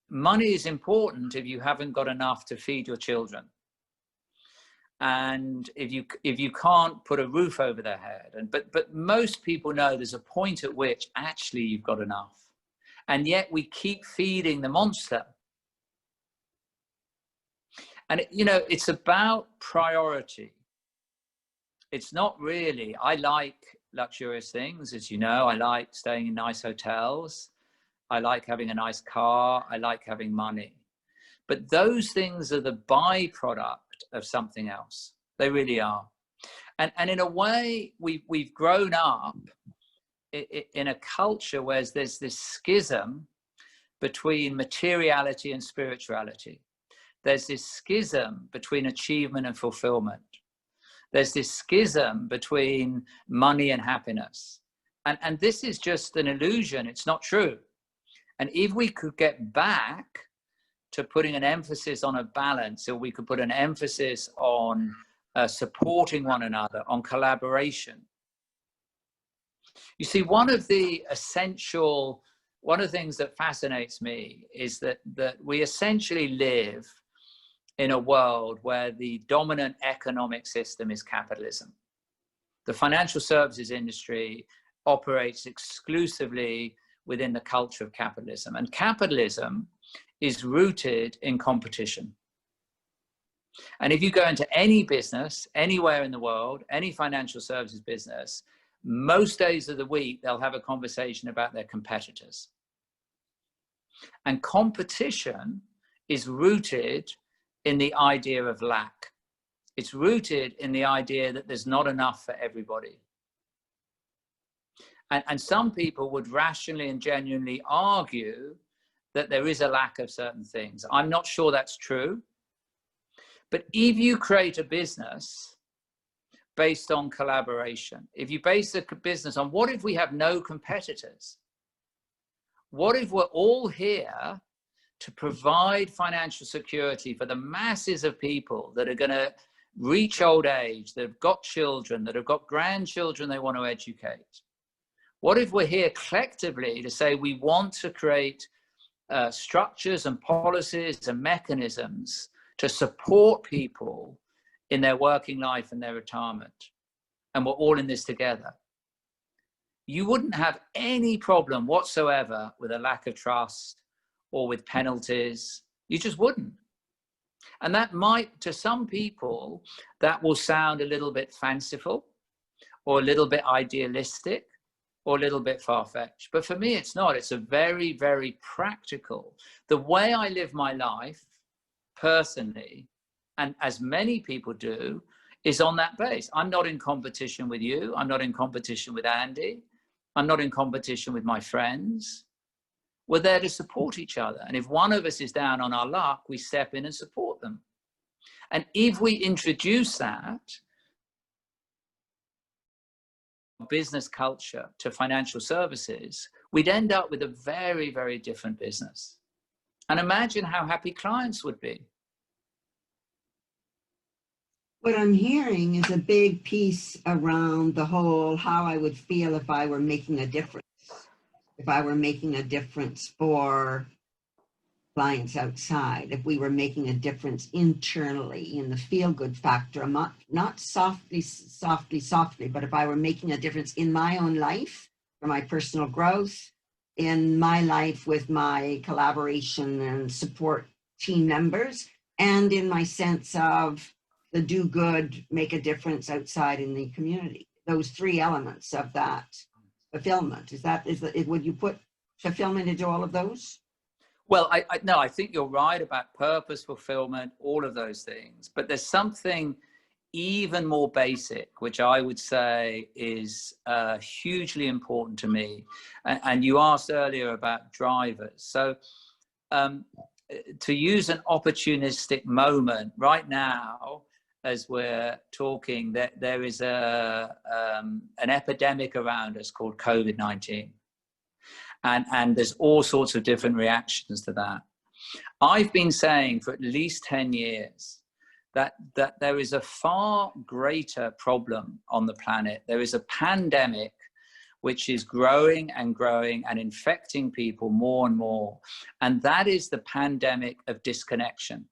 money is important if you haven't got enough to feed your children. And if you can't put a roof over their head, but most people know there's a point at which actually you've got enough, and yet we keep feeding the monster. And you know, it's about priority. It's not really. I like luxurious things, as you know. I like staying in nice hotels. I like having a nice car. I like having money. But those things are the byproduct of something else. They really are. And in a way, we've grown up in a culture where there's this schism between materiality and spirituality. There's this schism between achievement and fulfillment. There's this schism between money and happiness. And this is just an illusion. It's not true. And if we could get back to putting an emphasis on a balance, or we could put an emphasis on supporting one another, on collaboration. You see, one of the things that fascinates me is that we essentially live in a world where the dominant economic system is capitalism. The financial services industry operates exclusively within the culture of capitalism, and capitalism is rooted in competition. And if you go into any business, anywhere in the world, any financial services business, most days of the week, they'll have a conversation about their competitors. And competition is rooted in the idea of lack. It's rooted in the idea that there's not enough for everybody. And some people would rationally and genuinely argue that there is a lack of certain things. I'm not sure that's true. But if you create a business based on collaboration, if you base a business on what if we have no competitors? What if we're all here to provide financial security for the masses of people that are going to reach old age, that have got children, that have got grandchildren they want to educate? What if we're here collectively to say we want to create structures and policies and mechanisms to support people in their working life and their retirement, and we're all in this together? You wouldn't have any problem whatsoever with a lack of trust or with penalties. You just wouldn't. And that might, to some people, that will sound a little bit fanciful or a little bit idealistic or a little bit far-fetched. But for me, it's not. It's a very, very practical. The way I live my life personally, and as many people do, is on that base. I'm not in competition with you. I'm not in competition with Andy. I'm not in competition with my friends. We're there to support each other. And if one of us is down on our luck, we step in and support them. And if we introduce that business culture to financial services, we'd end up with a very, very different business. And imagine how happy clients would be. What I'm hearing is a big piece around the whole how I would feel if I were making a difference. If I were making a difference for clients outside, if we were making a difference internally in the feel-good factor, not softly, but if I were making a difference in my own life, for my personal growth, in my life with my collaboration and support team members, and in my sense of the do good, make a difference outside in the community. Those three elements of that fulfillment. Would you put fulfillment into all of those? Well, no, I think you're right about purpose, fulfillment, all of those things. But there's something even more basic, which I would say is hugely important to me. And you asked earlier about drivers. So to use an opportunistic moment, right now, as we're talking, that there is an epidemic around us called COVID-19. And there's all sorts of different reactions to that. I've been saying for at least 10 years that there is a far greater problem on the planet. There is a pandemic which is growing and growing and infecting people more and more. And that is the pandemic of disconnection.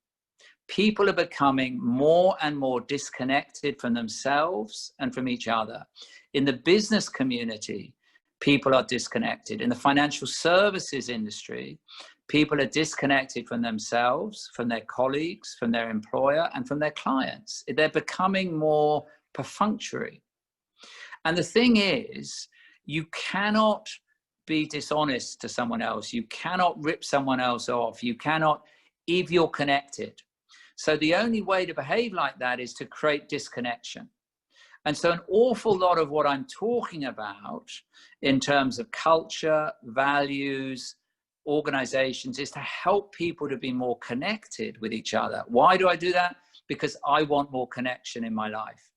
People are becoming more and more disconnected from themselves and from each other. In the business community, people are disconnected. In the financial services industry, people are disconnected from themselves, from their colleagues, from their employer, and from their clients. They're becoming more perfunctory. And the thing is, you cannot be dishonest to someone else. You cannot rip someone else off. You cannot, if you're connected. So the only way to behave like that is to create disconnection. And so an awful lot of what I'm talking about in terms of culture, values, organizations is to help people to be more connected with each other. Why do I do that? Because I want more connection in my life.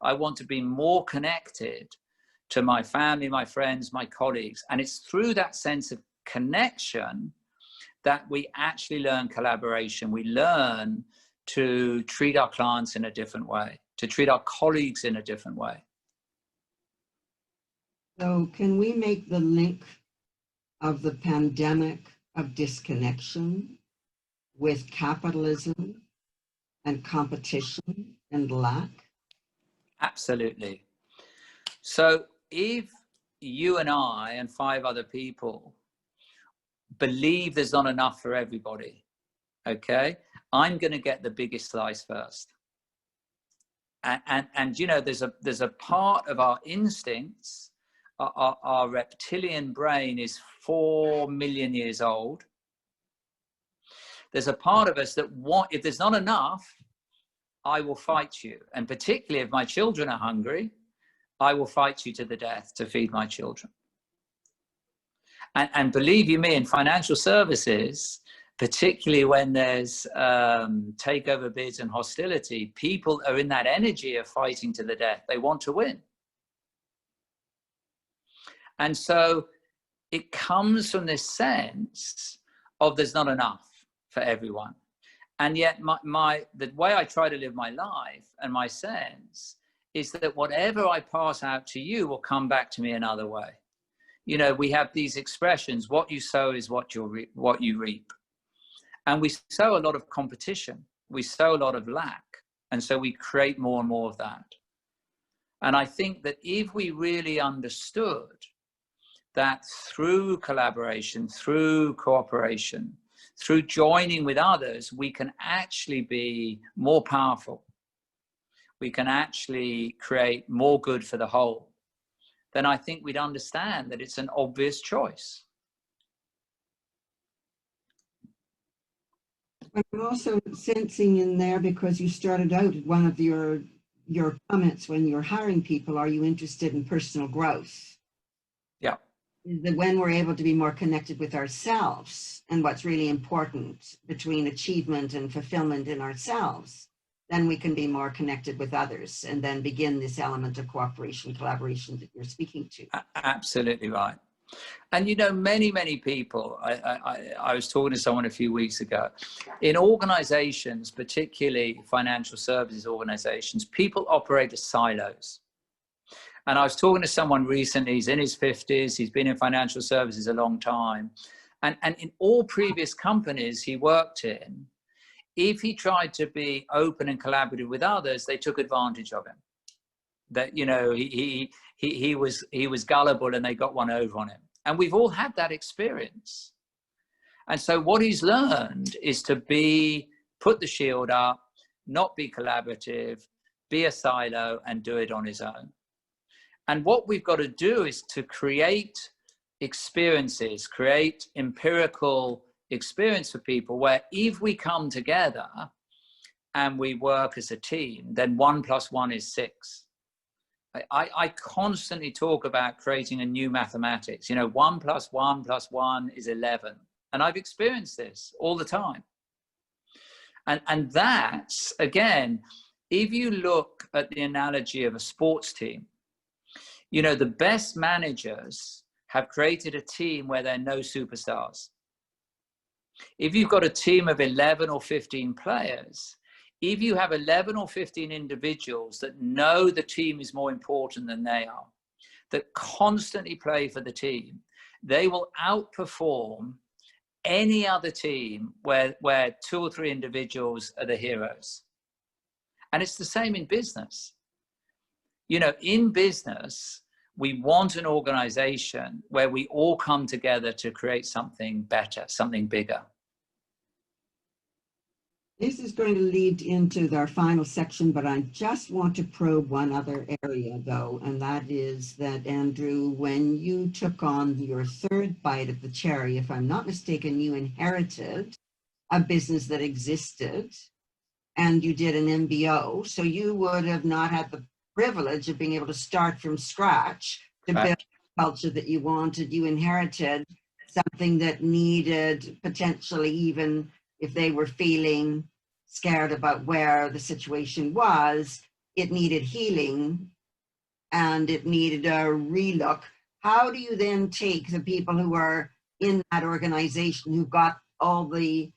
I want to be more connected to my family, my friends, my colleagues. And it's through that sense of connection that we actually learn collaboration. We learn to treat our clients in a different way, to treat our colleagues in a different way. So can we make the link of the pandemic of disconnection with capitalism and competition and lack? Absolutely. So if you and I and 5 other people believe there's not enough for everybody, okay, I'm going to get the biggest slice first. And you know, there's a part of our instincts, our reptilian brain is 4 million years old. There's a part of us that if there's not enough, I will fight you. And particularly if my children are hungry, I will fight you to the death to feed my children. And believe you me, in financial services, particularly when there's takeover bids and hostility, people are in that energy of fighting to the death. They want to win. And so it comes from this sense of there's not enough for everyone. And yet the way I try to live my life and my sense is that whatever I pass out to you will come back to me another way. You know, we have these expressions, what you sow is what you reap. And we sow a lot of competition. We sow a lot of lack. And so we create more and more of that. And I think that if we really understood that through collaboration, through cooperation, through joining with others, we can actually be more powerful. We can actually create more good for the whole. Then I think we'd understand that it's an obvious choice. I'm also sensing in there, because you started out one of your comments when you're hiring people, are you interested in personal growth? Yeah. That when we're able to be more connected with ourselves and what's really important between achievement and fulfillment in ourselves, then we can be more connected with others and then begin this element of cooperation, collaboration that you're speaking to. Absolutely right. And you know, many people, I was talking to someone a few weeks ago, in organizations, particularly financial services organizations, people operate as silos. And I was talking to someone recently, he's in his 50s, he's been in financial services a long time. And in all previous companies he worked in, if he tried to be open and collaborative with others, they took advantage of him. That, you know, he was gullible and they got one over on him. And we've all had that experience. And so what he's learned is to put the shield up, not be collaborative, be a silo and do it on his own. And what we've got to do is to create experiences, create empirical experience for people where if we come together and we work as a team, then 1 + 1 is 6. I constantly talk about creating a new mathematics. You know, 1 + 1 + 1 is 11. And I've experienced this all the time. And that's, again, if you look at the analogy of a sports team, you know, the best managers have created a team where there are no superstars. If you've got a team of 11 or 15 players, if you have 11 or 15 individuals that know the team is more important than they are, that constantly play for the team, they will outperform any other team where 2 or 3 individuals are the heroes. And it's the same in business. You know, in business, we want an organization where we all come together to create something better, something bigger. This is going to lead into our final section, but I just want to probe one other area, though, and that is that, Andrew, when you took on your 3rd bite of the cherry, if I'm not mistaken, you inherited a business that existed, and you did an MBO, so you would have not had the privilege of being able to start from scratch to build the culture that you wanted. You inherited something that needed, potentially, even if they were feeling scared about where the situation was, it needed healing and it needed a relook. How do you then take the people who are in that organization, who've got all the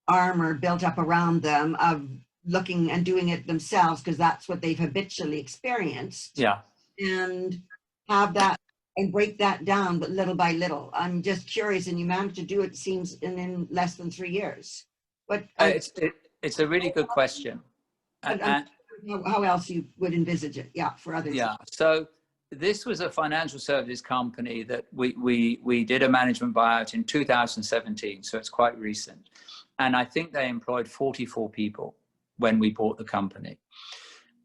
armor built up around them of looking and doing it themselves, because that's what they've habitually experienced, Yeah, and have that and break that down, but little by little? I'm just curious, and you managed to do it, seems, in less than 3 years. But it's a really good question. how else you would envisage it? Yeah, for others. Yeah, so this was a financial services company that we did a management buyout in 2017, so it's quite recent. And I think they employed 44 people when we bought the company.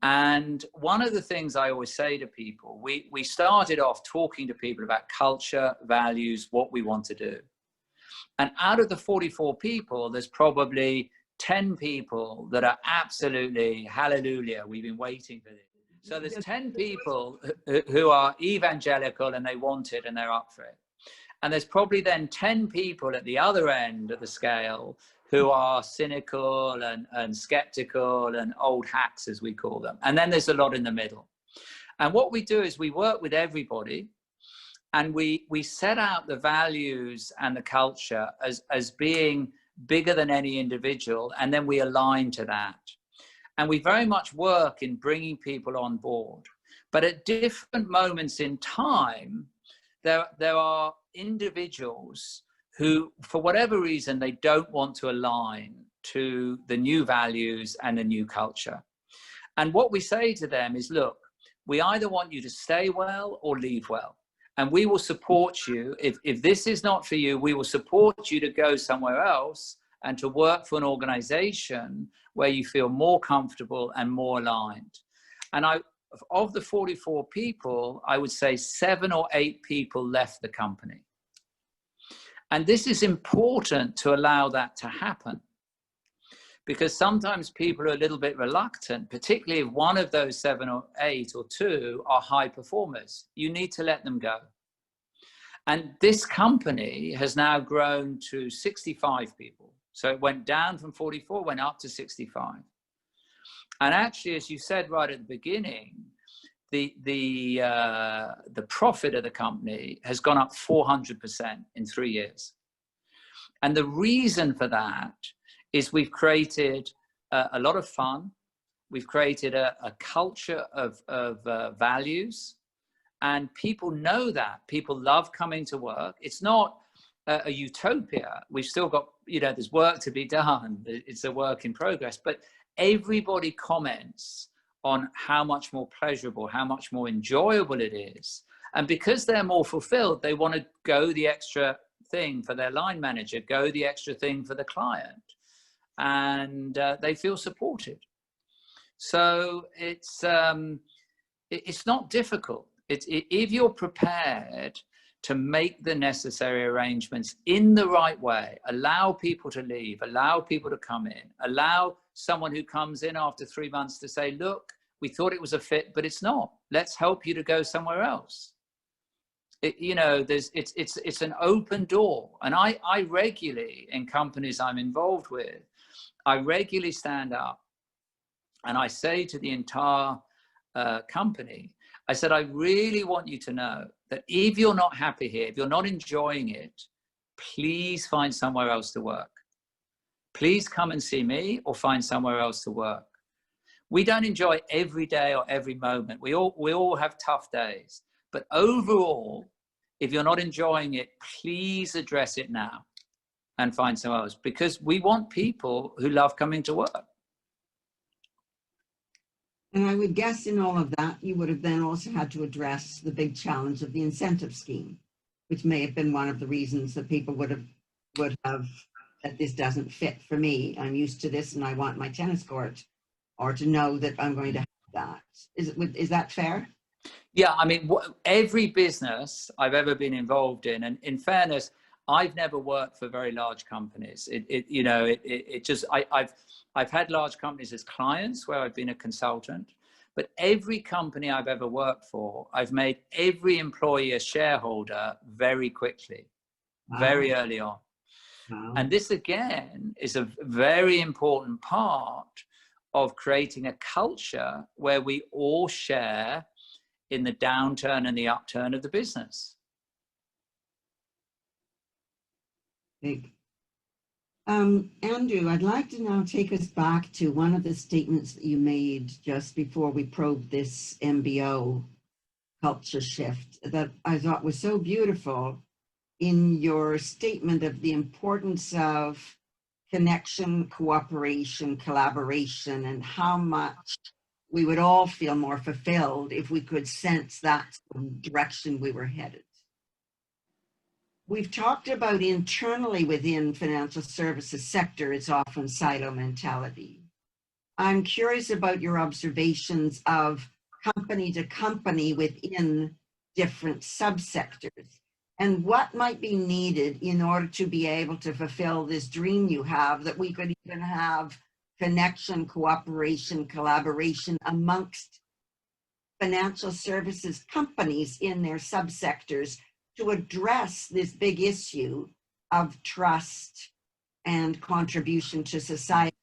And one of the things I always say to people, we started off talking to people about culture, values, what we want to do. And out of the 44 people, there's probably 10 people that are absolutely, hallelujah, we've been waiting for this. So there's 10 people who are evangelical and they want it and they're up for it. And there's probably then 10 people at the other end of the scale who are cynical and skeptical and old hacks, as we call them. And then there's a lot in the middle. And what we do is we work with everybody, and we set out the values and the culture as being bigger than any individual, and then we align to that. And we very much work in bringing people on board. But at different moments in time, there are individuals who, for whatever reason, they don't want to align to the new values and the new culture. And what we say to them is, look, we either want you to stay well or leave well. And we will support you. If this is not for you, we will support you to go somewhere else and to work for an organization where you feel more comfortable and more aligned. And of the 44 people, I would say 7 or 8 people left the company. And this is important to allow that to happen, because sometimes people are a little bit reluctant, particularly if one of those 7 or 8 or 2 are high performers. You need to let them go. And this company has now grown to 65 people. So it went down from 44, went up to 65. And actually, as you said right at the beginning, the profit of the company has gone up 400% in 3 years. And the reason for that is we've created a lot of fun. We've created a culture of values, and people know that. People love coming to work. It's not a utopia. We've still got, there's work to be done. It's a work in progress, but everybody comments on how much more pleasurable, how much more enjoyable it is. And because they're more fulfilled, they want to go the extra thing for their line manager, go the extra thing for the client, and they feel supported. So it's not difficult. If you're prepared to make the necessary arrangements in the right way, allow people to leave, allow people to come in, allow someone who comes in after 3 months to say, look, we thought it was a fit, but it's not. Let's help you to go somewhere else. It's an open door. And I regularly, in companies I'm involved with, I regularly stand up And I say to the entire company, I said, I really want you to know that if you're not happy here, if you're not enjoying it, please find somewhere else to work. Please come and see me or find somewhere else to work. We don't enjoy every day or every moment. We all have tough days. But overall, if you're not enjoying it, please address it now and find somewhere else, because we want people who love coming to work. And I would guess in all of that, you would have then also had to address the big challenge of the incentive scheme, which may have been one of the reasons that people would have that this doesn't fit for me. I'm used to this and I want my tennis court, or to know that I'm going to have that. Is that fair? Yeah, I mean, every business I've ever been involved in, and in fairness, I've never worked for very large companies. I've had large companies as clients where I've been a consultant, but every company I've ever worked for, I've made every employee a shareholder very quickly, very early on. And this again is a very important part of creating a culture where we all share in the downturn and the upturn of the business. Big. Andrew, I'd like to now take us back to one of the statements that you made just before we probed this MBO culture shift that I thought was so beautiful in your statement of the importance of connection, cooperation, collaboration, and how much we would all feel more fulfilled if we could sense that's the direction we were headed. We've talked about internally within financial services sector, it's often silo mentality. I'm curious about your observations of company to company within different subsectors, and what might be needed in order to be able to fulfill this dream you have, that we could even have connection, cooperation, collaboration amongst financial services companies in their subsectors to address this big issue of trust and contribution to society,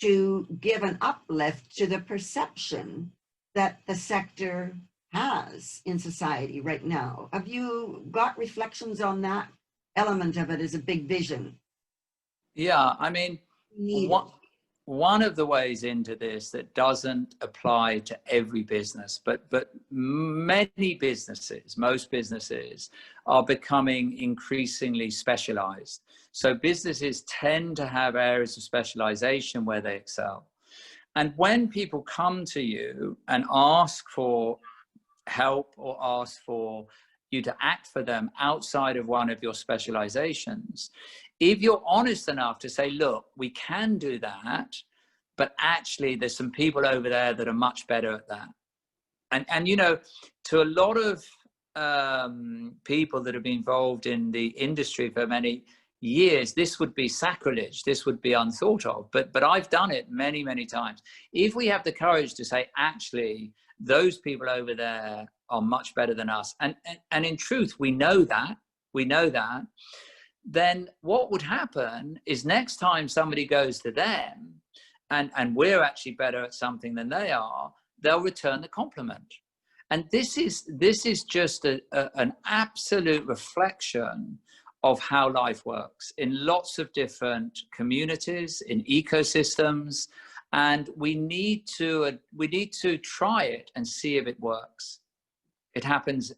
to give an uplift to the perception that the sector has in society right now. Have you got reflections on that element of it as a big vision? Yeah, I mean, one of the ways into this that doesn't apply to every business, but many businesses, most businesses are becoming increasingly specialized. So businesses tend to have areas of specialization where they excel. And when people come to you and ask for help or ask for you to act for them outside of one of your specializations, if you're honest enough to say, look, we can do that, but actually there's some people over there that are much better at that. And you know, to a lot of people that have been involved in the industry for many years, this would be sacrilege, this would be unthought of, but I've done it many, many times. If we have the courage to say, actually, those people over there are much better than us, and in truth, we know that, then what would happen is next time somebody goes to them and we're actually better at something than they are, they'll return the compliment. And this is just an absolute reflection of how life works in lots of different communities, in ecosystems, and we need to try it and see if it works. It happens.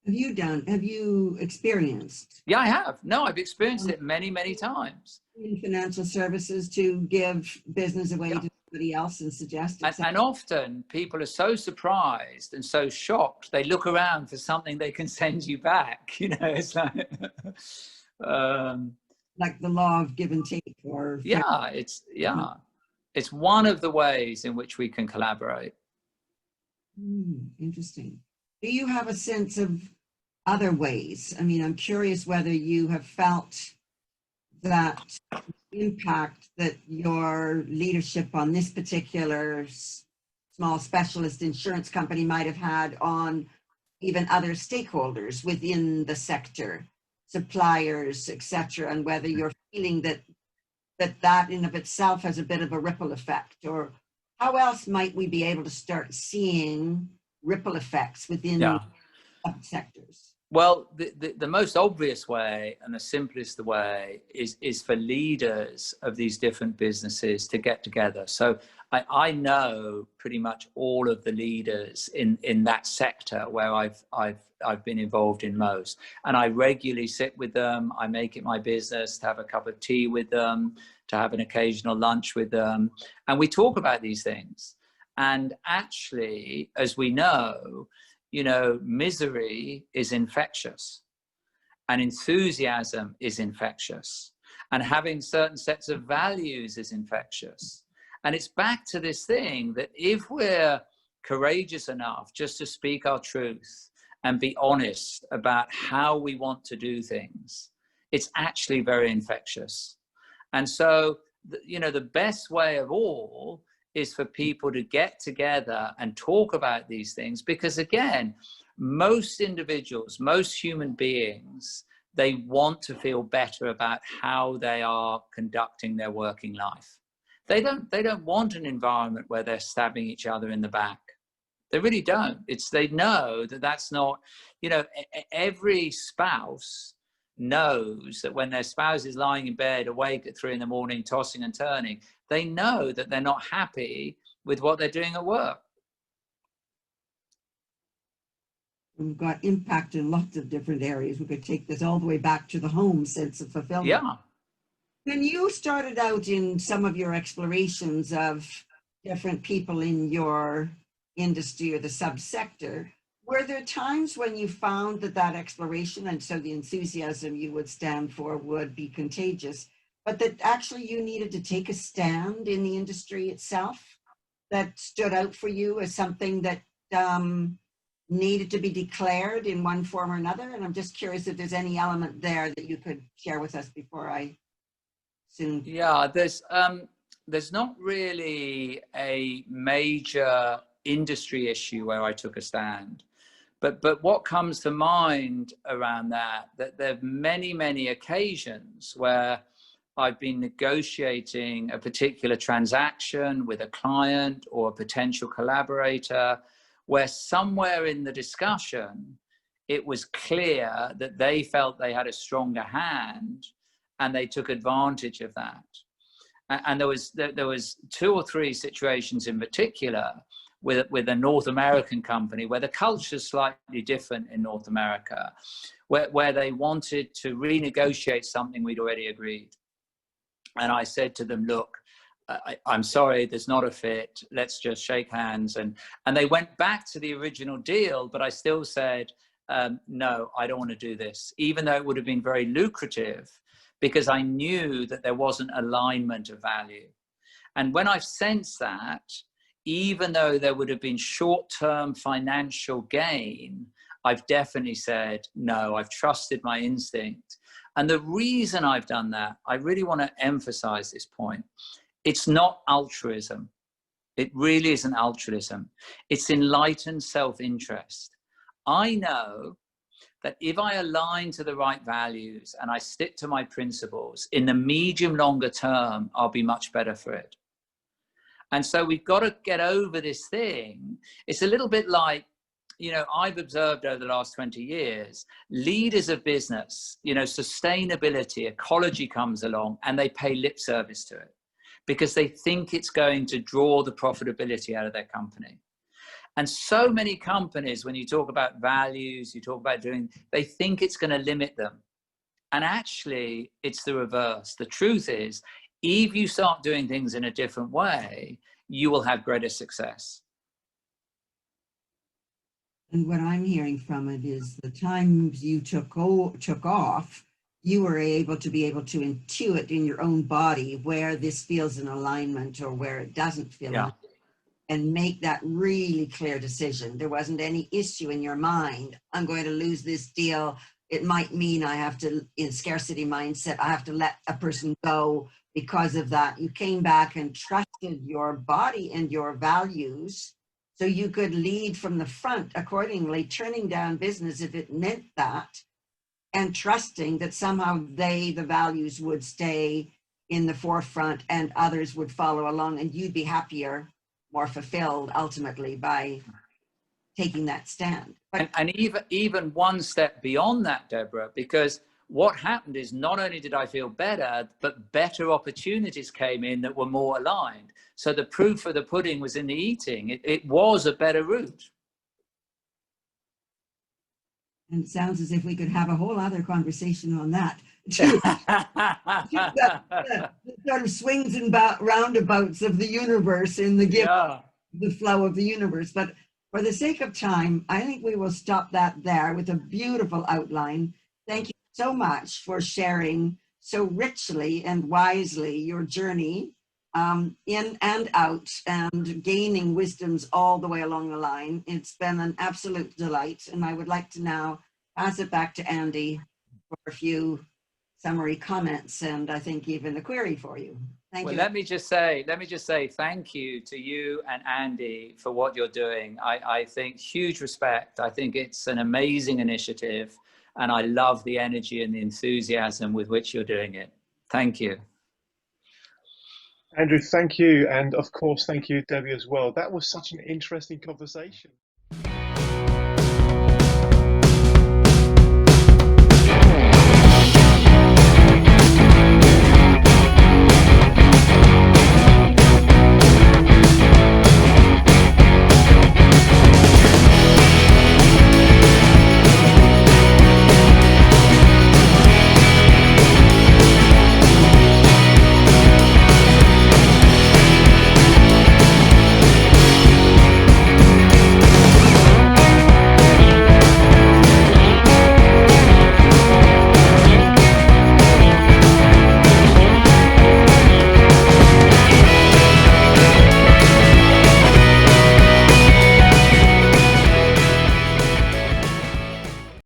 Have you experienced? Yeah, I have. No, I've experienced it many, many times. In financial services, to give business away to somebody else and suggest it. And often people are so surprised and so shocked, they look around for something they can send you back. You know, it's like like the law of give and take, or it's one of the ways in which we can collaborate. Interesting. Do you have a sense of other ways? I mean, I'm curious whether you have felt that impact that your leadership on this particular small specialist insurance company might have had on even other stakeholders within the sector, suppliers, etc., and whether you're feeling that in of itself has a bit of a ripple effect, or how else might we be able to start seeing ripple effects within subsectors? Well, the most obvious way and the simplest way is for leaders of these different businesses to get together. So I know pretty much all of the leaders in that sector where I've been involved in most, and I regularly sit with them. I make it my business to have a cup of tea with them, to have an occasional lunch with them, and we talk about these things. And actually, as we know, you know, misery is infectious and enthusiasm is infectious, and having certain sets of values is infectious. And it's back to this thing that if we're courageous enough just to speak our truth and be honest about how we want to do things, it's actually very infectious. And so, you know, the best way of all is for people to get together and talk about these things, because again, most individuals, most human beings, they want to feel better about how they are conducting their working life. They don't want an environment where they're stabbing each other in the back. They really don't. They know that that's not, you know, every spouse knows that when their spouse is lying in bed awake at 3 a.m, tossing and turning, they know that they're not happy with what they're doing at work. We've got impact in lots of different areas. We could take this all the way back to the home sense of fulfillment. Yeah. When you started out in some of your explorations of different people in your industry or the subsector, were there times when you found that exploration, and so the enthusiasm you would stand for would be contagious, but that actually you needed to take a stand in the industry itself that stood out for you as something that needed to be declared in one form or another? And I'm just curious if there's any element there that you could share with us before I soon. Yeah, there's not really a major industry issue where I took a stand. But what comes to mind around that there are many occasions where I've been negotiating a particular transaction with a client or a potential collaborator, where somewhere in the discussion, it was clear that they felt they had a stronger hand and they took advantage of that. And there was 2 or 3 situations in particular with a North American company where the culture is slightly different in North America, where they wanted to renegotiate something we'd already agreed. And I said to them, look, I'm sorry, there's not a fit. Let's just shake hands. And they went back to the original deal, but I still said, no, I don't want to do this, even though it would have been very lucrative, because I knew that there wasn't alignment of value. And when I've sensed that, even though there would have been short-term financial gain, I've definitely said, no, I've trusted my instinct. And the reason I've done that, I really want to emphasize this point. It's not altruism. It really isn't altruism. It's enlightened self-interest. I know that if I align to the right values and I stick to my principles, in the medium, longer term, I'll be much better for it. And so we've got to get over this thing. It's a little bit like, you know, I've observed over the last 20 years, leaders of business, you know, sustainability, ecology comes along and they pay lip service to it because they think it's going to draw the profitability out of their company. And so many companies, when you talk about values, you talk about they think it's going to limit them. And actually, it's the reverse. The truth is, if you start doing things in a different way, you will have greater success. And what I'm hearing from it is the times you took off, you were able to intuit in your own body where this feels in alignment or where it doesn't feel alignment, and make that really clear decision. There wasn't any issue in your mind. I'm going to lose this deal. It might mean I have to, in scarcity mindset, I have to let a person go because of that. You came back and trusted your body and your values so you could lead from the front accordingly, turning down business if it meant that, and trusting that somehow the values would stay in the forefront and others would follow along and you'd be happier more fulfilled ultimately by taking that stand. But and even one step beyond that, Deborah, because what happened is not only did I feel better, but better opportunities came in that were more aligned. So the proof of the pudding was in the eating. It was a better route. and it sounds as if we could have a whole other conversation on that too. The sort of swings and roundabouts of the universe in the gift, Yeah. the flow of the universe. But for the sake of time, I think we will stop that there with a beautiful outline. Thank you so much for sharing so richly and wisely your journey in and out and gaining wisdoms all the way along the line. It's been an absolute delight. And I would like to now pass it back to Andy for a few summary comments and I think even a query for you. Thank you. Let me just say thank you to you and Andy for what you're doing. I think huge respect. I think it's an amazing initiative and I love the energy and the enthusiasm with which you're doing it. Thank you. Andrew, thank you. And of course, thank you, Debbie, as well. That was such an interesting conversation.